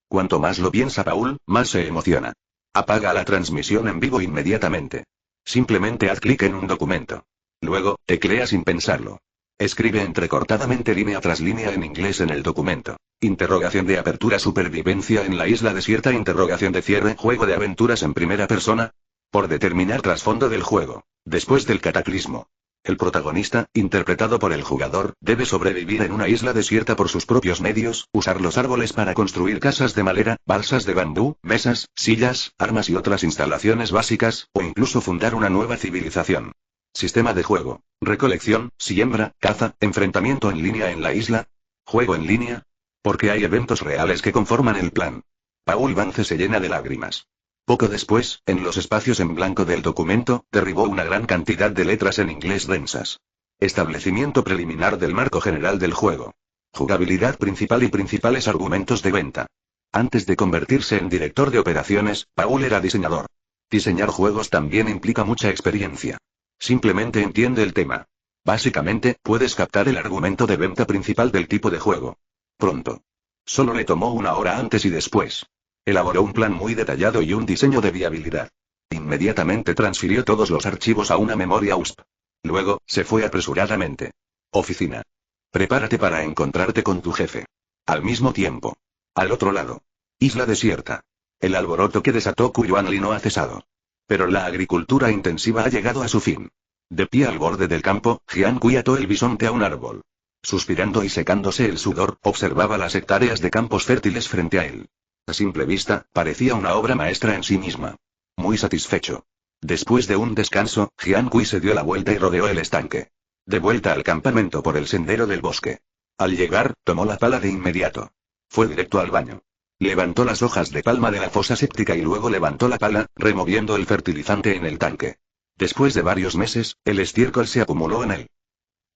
Cuanto más lo piensa Paul, más se emociona. Apaga la transmisión en vivo inmediatamente. Simplemente haz clic en un documento. Luego, teclea sin pensarlo. Escribe entrecortadamente línea tras línea en inglés en el documento. Interrogación de apertura supervivencia en la isla desierta. Interrogación de cierre juego de aventuras en primera persona. Por determinar trasfondo del juego. Después del cataclismo. El protagonista, interpretado por el jugador, debe sobrevivir en una isla desierta por sus propios medios, usar los árboles para construir casas de madera, balsas de bambú, mesas, sillas, armas y otras instalaciones básicas, o incluso fundar una nueva civilización. Sistema de juego. Recolección, siembra, caza, enfrentamiento en línea en la isla. Juego en línea. Porque hay eventos reales que conforman el plan. Paul Vance se llena de lágrimas. Poco después, en los espacios en blanco del documento, derribó una gran cantidad de letras en inglés densas. Establecimiento preliminar del marco general del juego. Jugabilidad principal y principales argumentos de venta. Antes de convertirse en director de operaciones, Paul era diseñador. Diseñar juegos también implica mucha experiencia. Simplemente entiende el tema. Básicamente, puedes captar el argumento de venta principal del tipo de juego. Pronto. Solo le tomó una hora antes y después. Elaboró un plan muy detallado y un diseño de viabilidad. Inmediatamente transfirió todos los archivos a una memoria USB. Luego, se fue apresuradamente. Oficina. Prepárate para encontrarte con tu jefe. Al mismo tiempo. Al otro lado. Isla desierta. El alboroto que desató Kuyuanli no ha cesado. Pero la agricultura intensiva ha llegado a su fin. De pie al borde del campo, Jian Kui ató el bisonte a un árbol. Suspirando y secándose el sudor, observaba las hectáreas de campos fértiles frente a él. A simple vista, parecía una obra maestra en sí misma. Muy satisfecho. Después de un descanso, Jian Kui se dio la vuelta y rodeó el estanque. De vuelta al campamento por el sendero del bosque. Al llegar, tomó la pala de inmediato. Fue directo al baño. Levantó las hojas de palma de la fosa séptica y luego levantó la pala, removiendo el fertilizante en el tanque. Después de varios meses, el estiércol se acumuló en él.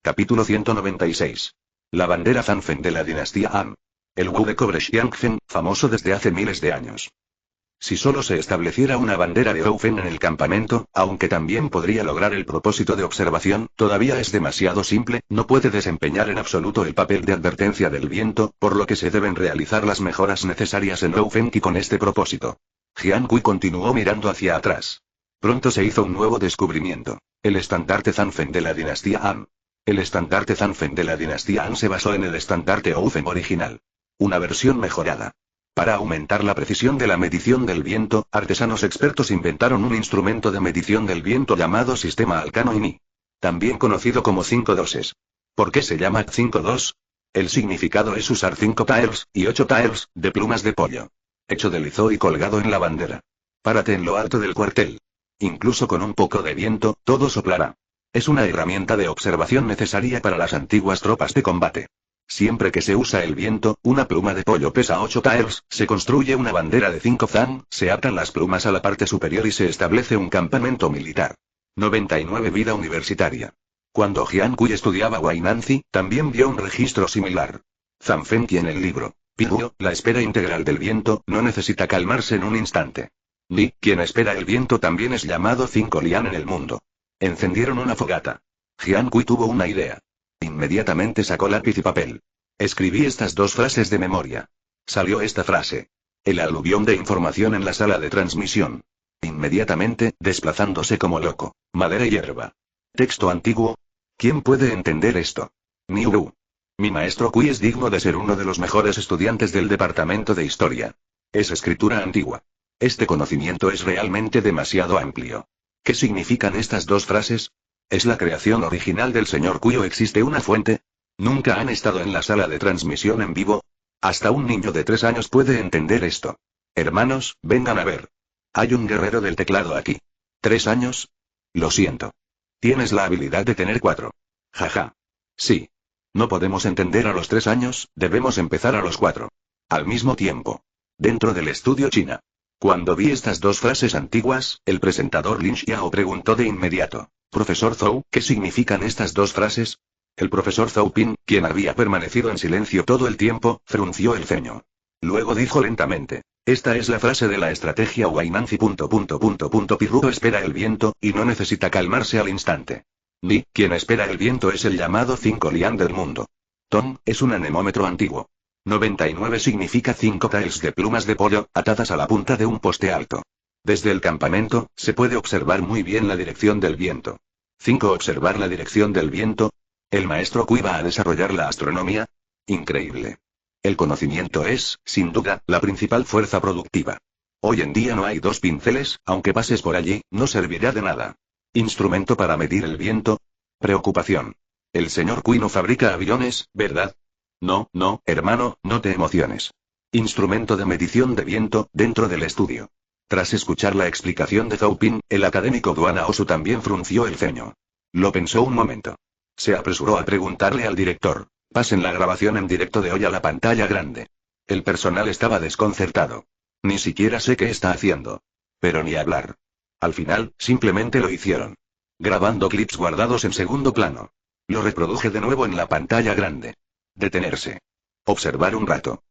Capítulo 196. La bandera Zanfen de la dinastía Han. El Wu de cobre Xiangfen, famoso desde hace miles de años. Si solo se estableciera una bandera de Oufen en el campamento, aunque también podría lograr el propósito de observación, todavía es demasiado simple, no puede desempeñar en absoluto el papel de advertencia del viento, por lo que se deben realizar las mejoras necesarias en Oufen con este propósito. Jian Kui continuó mirando hacia atrás. Pronto se hizo un nuevo descubrimiento. El estandarte Zanfen de la dinastía Han. El estandarte Zanfen de la dinastía Han se basó en el estandarte Oufen original. Una versión mejorada. Para aumentar la precisión de la medición del viento, artesanos expertos inventaron un instrumento de medición del viento llamado Sistema Alcano-INI. También conocido como 5 doses. ¿Por qué se llama 5-2? El significado es usar 5 taels, y 8 taels, de plumas de pollo. Hecho de lizo y colgado en la bandera. Párate en lo alto del cuartel. Incluso con un poco de viento, todo soplará. Es una herramienta de observación necesaria para las antiguas tropas de combate. Siempre que se usa el viento, una pluma de pollo pesa 8 taels, se construye una bandera de 5 zan, se atan las plumas a la parte superior y se establece un campamento militar. 99 Vida universitaria. Cuando Jian Kui estudiaba Wainanzi, también vio un registro similar. Zanfeng en el libro Piruo, la espera integral del viento, no necesita calmarse en un instante. Ni, quien espera el viento también es llamado 5 lian en el mundo. Encendieron una fogata. Jian Kui tuvo una idea. Inmediatamente sacó lápiz y papel. Escribí estas 2 frases de memoria. Salió esta frase. El aluvión de información en la sala de transmisión. Inmediatamente, desplazándose como loco. Madera y hierba. Texto antiguo. ¿Quién puede entender esto? Ni Wu. Mi maestro Kui es digno de ser uno de los mejores estudiantes del departamento de historia. Es escritura antigua. Este conocimiento es realmente demasiado amplio. ¿Qué significan estas 2 frases? ¿Es la creación original del señor Kui o existe una fuente? ¿Nunca han estado en la sala de transmisión en vivo? Hasta un niño de 3 años puede entender esto. Hermanos, vengan a ver. Hay un guerrero del teclado aquí. ¿3 años? Lo siento. Tienes la habilidad de tener 4. Jaja. Sí. No podemos entender a los 3 años, debemos empezar a los 4. Al mismo tiempo. Dentro del estudio China. Cuando vi estas 2 frases antiguas, el presentador Lin Xiao preguntó de inmediato. Profesor Zhou, ¿qué significan estas 2 frases? El profesor Zhou Ping, quien había permanecido en silencio todo el tiempo, frunció el ceño. Luego dijo lentamente. Esta es la frase de la estrategia Wainanzi. Piruo espera el viento, y no necesita calmarse al instante. Ni, quien espera el viento es el llamado 5 lian del mundo. Ton, es un anemómetro antiguo. 99 significa 5 taels de plumas de pollo, atadas a la punta de un poste alto. Desde el campamento, se puede observar muy bien la dirección del viento. 5. Observar la dirección del viento. ¿El maestro Kui va a desarrollar la astronomía? Increíble. El conocimiento es, sin duda, la principal fuerza productiva. Hoy en día no hay 2 pinceles, aunque pases por allí, no servirá de nada. ¿Instrumento para medir el viento? Preocupación. El señor Kui no fabrica aviones, ¿verdad? No, hermano, no te emociones. Instrumento de medición de viento, dentro del estudio. Tras escuchar la explicación de Zhou Ping, el académico Duan Aosu también frunció el ceño. Lo pensó un momento. Se apresuró a preguntarle al director. Pasen la grabación en directo de hoy a la pantalla grande. El personal estaba desconcertado. Ni siquiera sé qué está haciendo. Pero ni hablar. Al final, simplemente lo hicieron. Grabando clips guardados en segundo plano. Lo reproduje de nuevo en la pantalla grande. Detenerse. Observar un rato.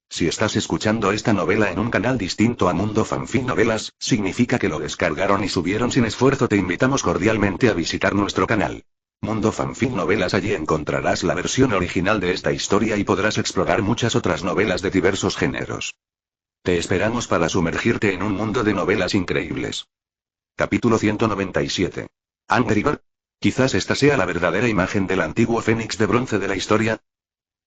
Si estás escuchando esta novela en un canal distinto a Mundo Fanfic Novelas, significa que lo descargaron y subieron sin esfuerzo. Te invitamos cordialmente a visitar nuestro canal. Mundo Fanfic Novelas. Allí encontrarás la versión original de esta historia y podrás explorar muchas otras novelas de diversos géneros. Te esperamos para sumergirte en un mundo de novelas increíbles. Capítulo 197. Angry Bird. Quizás esta sea la verdadera imagen del antiguo Fénix de bronce de la historia.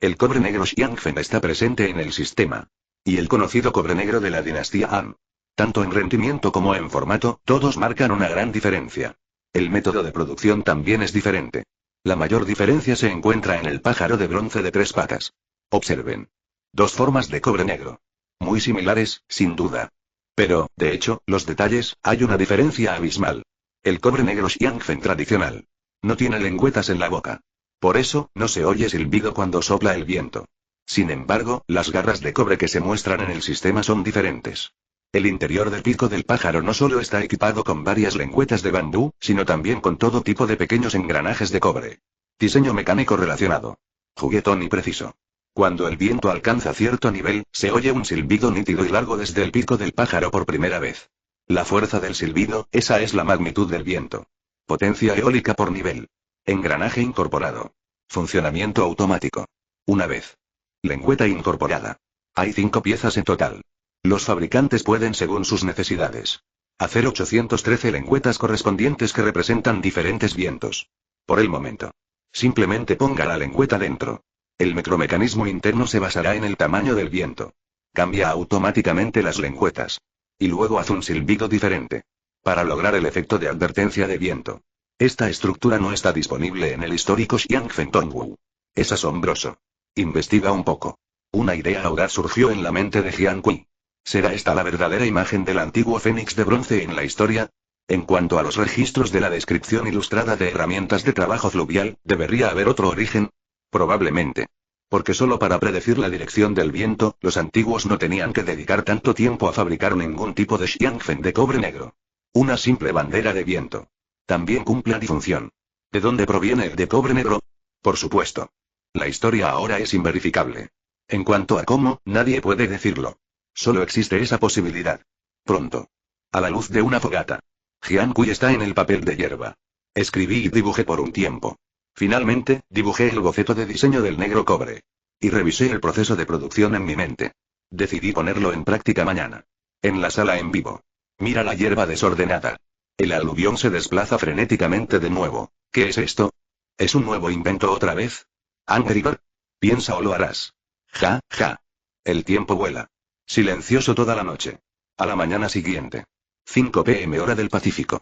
El cobre negro Xiangfen está presente en el sistema. Y el conocido cobre negro de la dinastía Han. Tanto en rendimiento como en formato, todos marcan una gran diferencia. El método de producción también es diferente. La mayor diferencia se encuentra en el pájaro de bronce de 3 patas. Observen. 2 formas de cobre negro. Muy similares, sin duda. Pero, de hecho, los detalles, hay una diferencia abismal. El cobre negro Xiangfen tradicional. No tiene lengüetas en la boca. Por eso, no se oye silbido cuando sopla el viento. Sin embargo, las garras de cobre que se muestran en el sistema son diferentes. El interior del pico del pájaro no solo está equipado con varias lengüetas de bambú, sino también con todo tipo de pequeños engranajes de cobre. Diseño mecánico relacionado. Juguetón y preciso. Cuando el viento alcanza cierto nivel, se oye un silbido nítido y largo desde el pico del pájaro por primera vez. La fuerza del silbido, esa es la magnitud del viento. Potencia eólica por nivel. Engranaje incorporado. Funcionamiento automático. Una vez. Lengüeta incorporada. Hay 5 piezas en total. Los fabricantes pueden según sus necesidades. Hacer 813 lengüetas correspondientes que representan diferentes vientos. Por el momento. Simplemente ponga la lengüeta dentro. El micromecanismo interno se basará en el tamaño del viento. Cambia automáticamente las lengüetas. Y luego hace un silbido diferente. Para lograr el efecto de advertencia de viento. Esta estructura no está disponible en el histórico Xianfen Tongwu. Es asombroso. Investiga un poco. Una idea audaz surgió en la mente de Jian Kui. ¿Será esta la verdadera imagen del antiguo fénix de bronce en la historia? En cuanto a los registros de la descripción ilustrada de herramientas de trabajo fluvial, ¿debería haber otro origen? Probablemente. Porque solo para predecir la dirección del viento, los antiguos no tenían que dedicar tanto tiempo a fabricar ningún tipo de Xianfen de cobre negro. Una simple bandera de viento. También cumple la función. ¿De dónde proviene el de cobre negro? Por supuesto. La historia ahora es inverificable. En cuanto a cómo, nadie puede decirlo. Solo existe esa posibilidad. Pronto. A la luz de una fogata. Jian Kui está en el papel de hierba. Escribí y dibujé por un tiempo. Finalmente, dibujé el boceto de diseño del negro cobre. Y revisé el proceso de producción en mi mente. Decidí ponerlo en práctica mañana. En la sala en vivo. Mira la hierba desordenada. El aluvión se desplaza frenéticamente de nuevo. ¿Qué es esto? ¿Es un nuevo invento otra vez? Angry Bird. Piensa o lo harás. Ja, ja. El tiempo vuela. Silencioso toda la noche. A la mañana siguiente. 5 p.m. hora del Pacífico.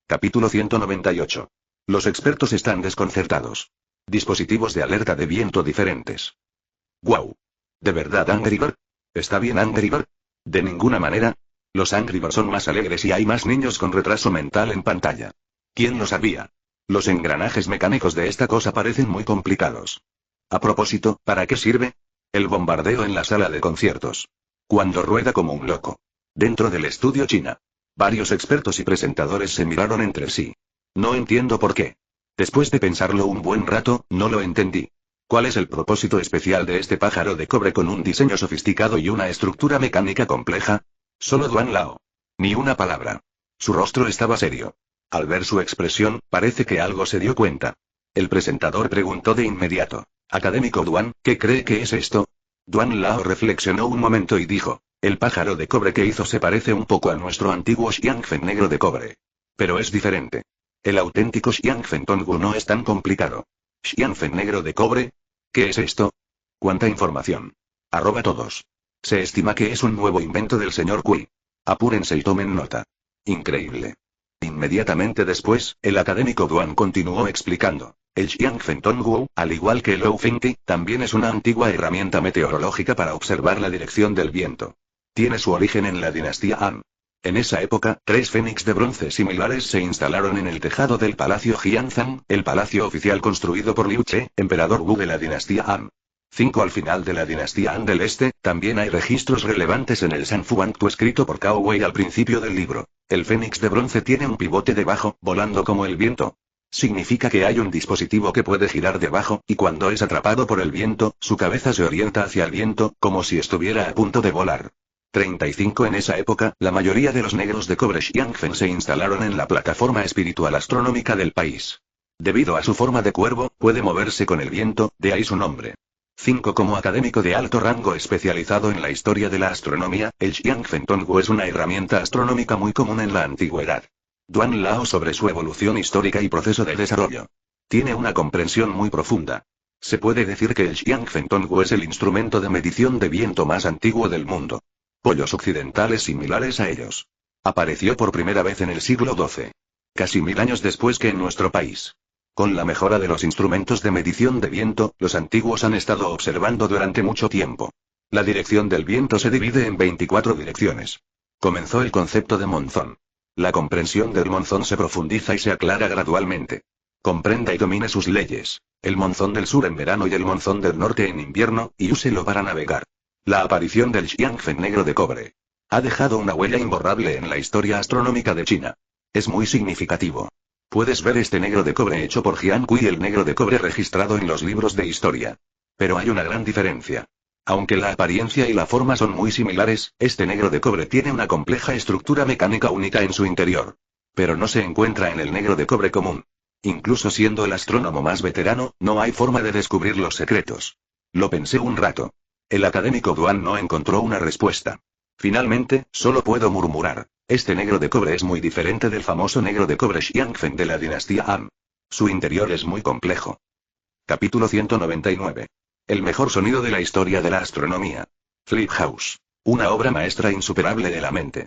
Capítulo 198. Los expertos están desconcertados. Dispositivos de alerta de viento diferentes. ¡Guau! ¿De verdad Angry Bird? ¿Está bien Angry Bird? De ninguna manera. Los Angry Birds son más alegres y hay más niños con retraso mental en pantalla. ¿Quién lo sabía? Los engranajes mecánicos de esta cosa parecen muy complicados. A propósito, ¿para qué sirve? El bombardeo en la sala de conciertos. Cuando rueda como un loco. Dentro del estudio China. Varios expertos y presentadores se miraron entre sí. No entiendo por qué. Después de pensarlo un buen rato, no lo entendí. ¿Cuál es el propósito especial de este pájaro de cobre con un diseño sofisticado y una estructura mecánica compleja? Solo Duan Lao. Ni una palabra. Su rostro estaba serio. Al ver su expresión, parece que algo se dio cuenta. El presentador preguntó de inmediato. Académico Duan, ¿qué cree que es esto? Duan Lao reflexionó un momento y dijo. El pájaro de cobre que hizo se parece un poco a nuestro antiguo Xianfen negro de cobre. Pero es diferente. El auténtico Xianfen Tongwu no es tan complicado. ¿Xianfen negro de cobre? ¿Qué es esto? ¿Cuánta información? @ todos. Se estima que es un nuevo invento del señor Kui. Apúrense y tomen nota. Increíble. Inmediatamente después, el académico Duan continuó explicando. El Xianfen Tongwu, al igual que el Lou Fengti, también es una antigua herramienta meteorológica para observar la dirección del viento. Tiene su origen en la dinastía Han. En esa época, 3 fénix de bronce similares se instalaron en el tejado del Palacio Jianzhang, el palacio oficial construido por Liu Che, emperador Wu de la dinastía Han. 5 Al final de la dinastía Han del Este, también hay registros relevantes en el Sanfuantu escrito por Cao Wei al principio del libro. El fénix de bronce tiene un pivote debajo, volando como el viento. Significa que hay un dispositivo que puede girar debajo, y cuando es atrapado por el viento, su cabeza se orienta hacia el viento, como si estuviera a punto de volar. 35 En esa época, la mayoría de los negros de cobre Xianfen se instalaron en la plataforma espiritual astronómica del país. Debido a su forma de cuervo, puede moverse con el viento, de ahí su nombre. 5 Como académico de alto rango especializado en la historia de la astronomía, el Xianfen Tongwu es una herramienta astronómica muy común en la antigüedad. Duan Lao sobre su evolución histórica y proceso de desarrollo. Tiene una comprensión muy profunda. Se puede decir que el Xianfen Tongwu es el instrumento de medición de viento más antiguo del mundo. Pollos occidentales similares a ellos. Apareció por primera vez en el siglo XII. Casi 1000 años después que en nuestro país. Con la mejora de los instrumentos de medición de viento, los antiguos han estado observando durante mucho tiempo. La dirección del viento se divide en 24 direcciones. Comenzó el concepto de monzón. La comprensión del monzón se profundiza y se aclara gradualmente. Comprenda y domine sus leyes. El monzón del sur en verano y el monzón del norte en invierno, y úselo para navegar. La aparición del Xianfen negro de cobre. Ha dejado una huella imborrable en la historia astronómica de China. Es muy significativo. Puedes ver este negro de cobre hecho por Jian Kui y el negro de cobre registrado en los libros de historia. Pero hay una gran diferencia. Aunque la apariencia y la forma son muy similares, este negro de cobre tiene una compleja estructura mecánica única en su interior. Pero no se encuentra en el negro de cobre común. Incluso siendo el astrónomo más veterano, no hay forma de descubrir los secretos. Lo pensé un rato. El académico Duan no encontró una respuesta. Finalmente, solo puedo murmurar. Este negro de cobre es muy diferente del famoso negro de cobre Xianfen de la dinastía Han. Su interior es muy complejo. Capítulo 199. El mejor sonido de la historia de la astronomía. Flip House. Una obra maestra insuperable de la mente.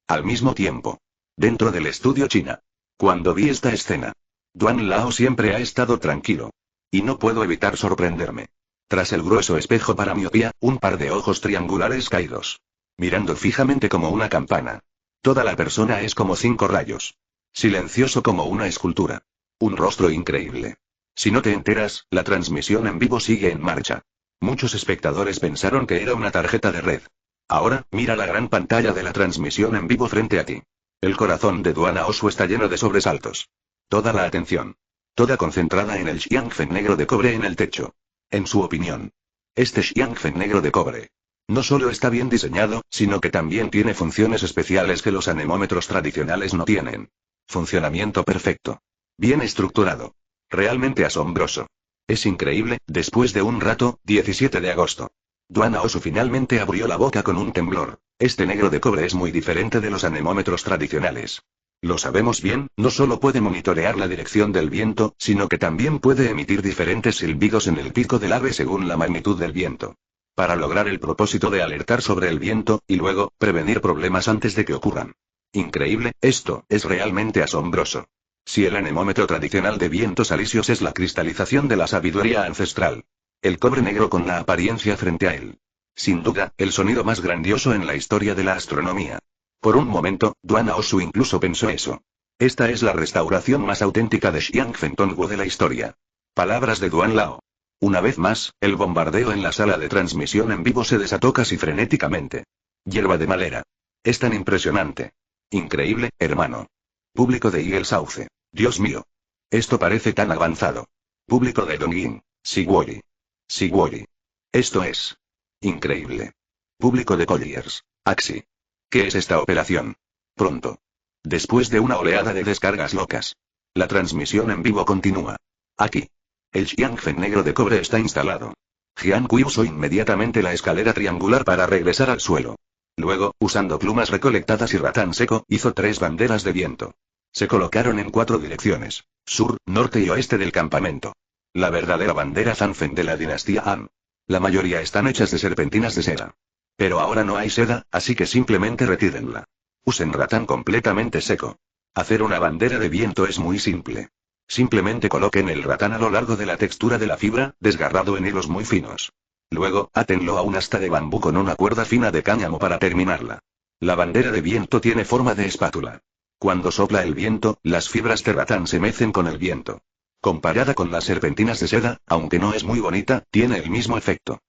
Al mismo tiempo. Dentro del estudio China. Cuando vi esta escena. Duan Lao siempre ha estado tranquilo. Y no puedo evitar sorprenderme. Tras el grueso espejo para miopía, un par de ojos triangulares caídos. Mirando fijamente como una campana. Toda la persona es como 5 rayos. Silencioso como una escultura. Un rostro increíble. Si no te enteras, la transmisión en vivo sigue en marcha. Muchos espectadores pensaron que era una tarjeta de red. Ahora, mira la gran pantalla de la transmisión en vivo frente a ti. El corazón de Duan Aosu está lleno de sobresaltos. Toda la atención. Toda concentrada en el Xiangfen negro de cobre en el techo. En su opinión. Este Xiangfen negro de cobre. No solo está bien diseñado, sino que también tiene funciones especiales que los anemómetros tradicionales no tienen. Funcionamiento perfecto. Bien estructurado. Realmente asombroso. Es increíble. Después de un rato, 17 de agosto. Duan Aosu finalmente abrió la boca con un temblor. Este negro de cobre es muy diferente de los anemómetros tradicionales. Lo sabemos bien, no solo puede monitorear la dirección del viento, sino que también puede emitir diferentes silbidos en el pico del ave según la magnitud del viento. Para lograr el propósito de alertar sobre el viento, y luego, prevenir problemas antes de que ocurran. Increíble, esto es realmente asombroso. Si el anemómetro tradicional de vientos alisios es la cristalización de la sabiduría ancestral. El cobre negro con la apariencia frente a él. Sin duda, el sonido más grandioso en la historia de la astronomía. Por un momento, Duan Aosu incluso pensó eso. Esta es la restauración más auténtica de Xiangfen Tongwu de la historia. Palabras de Duan Lao. Una vez más, el bombardeo en la sala de transmisión en vivo se desató casi frenéticamente. Hierba de madera. Es tan impresionante. Increíble, hermano. Público de Eagle Sauce. Dios mío. Esto parece tan avanzado. Público de Dongjin. Sigwori. Sigwori. Esto es increíble. Público de Colliers. Axi. ¿Qué es esta operación? Pronto. Después de una oleada de descargas locas. La transmisión en vivo continúa. Aquí. El Xiangfen negro de cobre está instalado. Jian Kui usó inmediatamente la escalera triangular para regresar al suelo. Luego, usando plumas recolectadas y ratán seco, hizo 3 banderas de viento. Se colocaron en 4 direcciones: sur, norte y oeste del campamento. La verdadera bandera Zanfen de la dinastía Han. La mayoría están hechas de serpentinas de seda. Pero ahora no hay seda, así que simplemente retírenla. Usen ratán completamente seco. Hacer una bandera de viento es muy simple. Simplemente coloquen el ratán a lo largo de la textura de la fibra, desgarrado en hilos muy finos. Luego, átenlo a un asta de bambú con una cuerda fina de cáñamo para terminarla. La bandera de viento tiene forma de espátula. Cuando sopla el viento, las fibras de ratán se mecen con el viento. Comparada con las serpentinas de seda, aunque no es muy bonita, tiene el mismo efecto.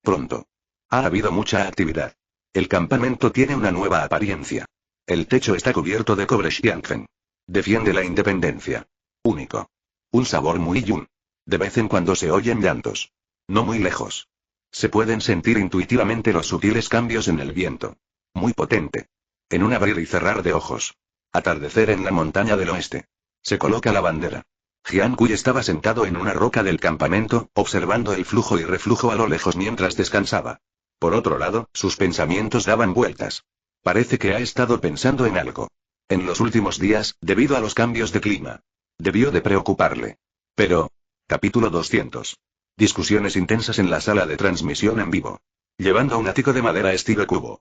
Pronto. Ha habido mucha actividad. El campamento tiene una nueva apariencia. El techo está cubierto de cobre Xiangfen. Defiende la independencia. Único. Un sabor muy yun. De vez en cuando se oyen llantos. No muy lejos. Se pueden sentir intuitivamente los sutiles cambios en el viento. Muy potente. En un abrir y cerrar de ojos. Atardecer en la montaña del oeste. Se coloca la bandera. Jian Kui estaba sentado en una roca del campamento, observando el flujo y reflujo a lo lejos mientras descansaba. Por otro lado, sus pensamientos daban vueltas. Parece que ha estado pensando en algo. En los últimos días, debido a los cambios de clima. Debió de preocuparle. Pero. Capítulo 200. Discusiones intensas en la sala de transmisión en vivo. Llevando un ático de madera estilo cubo.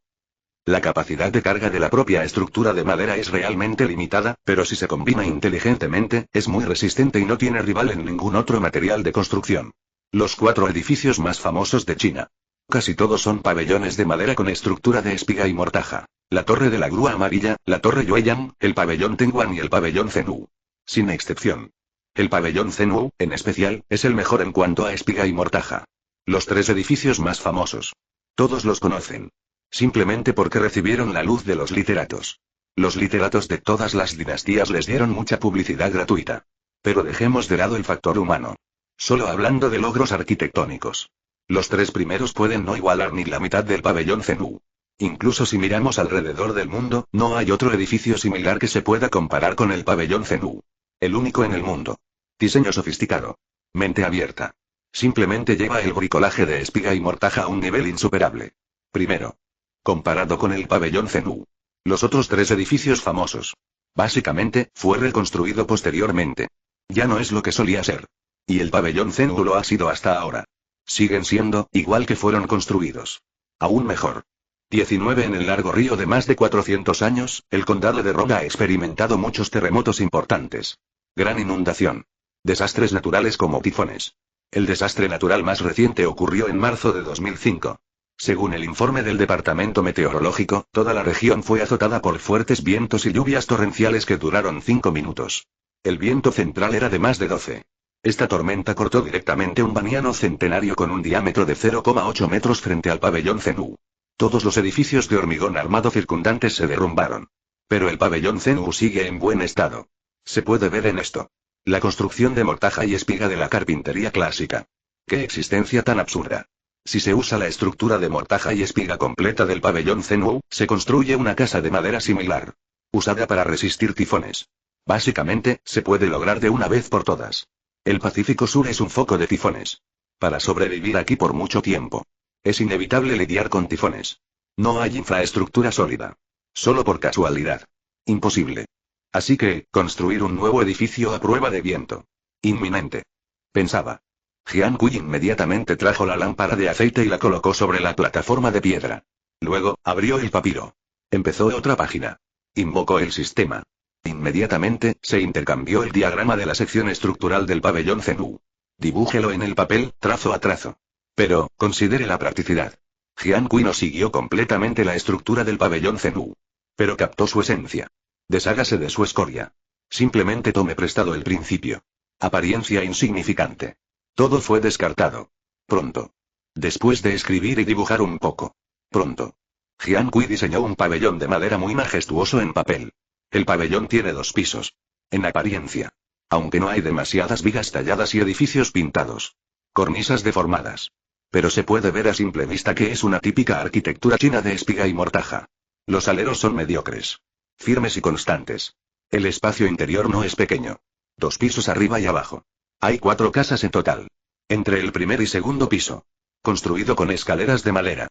La capacidad de carga de la propia estructura de madera es realmente limitada, pero si se combina inteligentemente, es muy resistente y no tiene rival en ningún otro material de construcción. Los 4 edificios más famosos de China. Casi todos son pabellones de madera con estructura de espiga y mortaja. La torre de la grúa amarilla, la torre Yueyang, el pabellón Tengguan y el pabellón Zhenwu. Sin excepción. El pabellón Zhenwu, en especial, es el mejor en cuanto a espiga y mortaja. Los 3 edificios más famosos. Todos los conocen. Simplemente porque recibieron la luz de los literatos. Los literatos de todas las dinastías les dieron mucha publicidad gratuita. Pero dejemos de lado el factor humano. Solo hablando de logros arquitectónicos. Los 3 primeros pueden no igualar ni la mitad del pabellón Zhenwu. Incluso si miramos alrededor del mundo, no hay otro edificio similar que se pueda comparar con el pabellón Zhenwu. El único en el mundo. Diseño sofisticado. Mente abierta. Simplemente lleva el bricolaje de espiga y mortaja a un nivel insuperable. Primero. Comparado con el pabellón Zhenwu. Los otros 3 edificios famosos. Básicamente, fue reconstruido posteriormente. Ya no es lo que solía ser. Y el pabellón Zenwu lo ha sido hasta ahora. Siguen siendo, igual que fueron construidos. Aún mejor. 19 En el largo río de más de 400 años, el condado de Roga ha experimentado muchos terremotos importantes. Gran inundación. Desastres naturales como tifones. El desastre natural más reciente ocurrió en marzo de 2005. Según el informe del Departamento Meteorológico, toda la región fue azotada por fuertes vientos y lluvias torrenciales que duraron 5 minutos. El viento central era de más de 12. Esta tormenta cortó directamente un baniano centenario con un diámetro de 0,8 metros frente al pabellón Zenwu. Todos los edificios de hormigón armado circundantes se derrumbaron. Pero el pabellón Zenwu sigue en buen estado. Se puede ver en esto. La construcción de mortaja y espiga de la carpintería clásica. ¡Qué existencia tan absurda! Si se usa la estructura de mortaja y espiga completa del pabellón Zenwu, se construye una casa de madera similar. Usada para resistir tifones. Básicamente, se puede lograr de una vez por todas. El Pacífico Sur es un foco de tifones. Para sobrevivir aquí por mucho tiempo. Es inevitable lidiar con tifones. No hay infraestructura sólida. Solo por casualidad. Imposible. Así que, construir un nuevo edificio a prueba de viento. Inminente. Pensaba. Jian Kui inmediatamente trajo la lámpara de aceite y la colocó sobre la plataforma de piedra. Luego, abrió el papiro. Empezó otra página. Invocó el sistema. Inmediatamente, se intercambió el diagrama de la sección estructural del pabellón Zenwu. Dibújelo en el papel, trazo a trazo. Pero, considere la practicidad. Jian Kui no siguió completamente la estructura del pabellón Zenwu. Pero captó su esencia. Deshágase de su escoria. Simplemente tome prestado el principio. Apariencia insignificante. Todo fue descartado. Pronto. Después de escribir y dibujar un poco. Pronto. Jian Kui diseñó un pabellón de madera muy majestuoso en papel. El pabellón tiene 2 pisos. En apariencia. Aunque no hay demasiadas vigas talladas y edificios pintados. Cornisas deformadas. Pero se puede ver a simple vista que es una típica arquitectura china de espiga y mortaja. Los aleros son mediocres. Firmes y constantes. El espacio interior no es pequeño. 2 pisos arriba y abajo. Hay 4 casas en total. Entre el primer y segundo piso. Construido con escaleras de madera.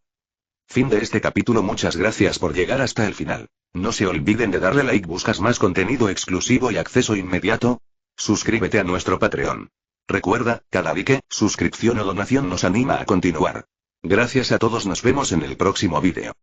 Fin de este capítulo. Muchas gracias por llegar hasta el final. No se olviden de darle like. ¿Buscas más contenido exclusivo y acceso inmediato? Suscríbete a nuestro Patreon. Recuerda, cada like, suscripción o donación nos anima a continuar. Gracias a todos. Nos vemos en el próximo vídeo.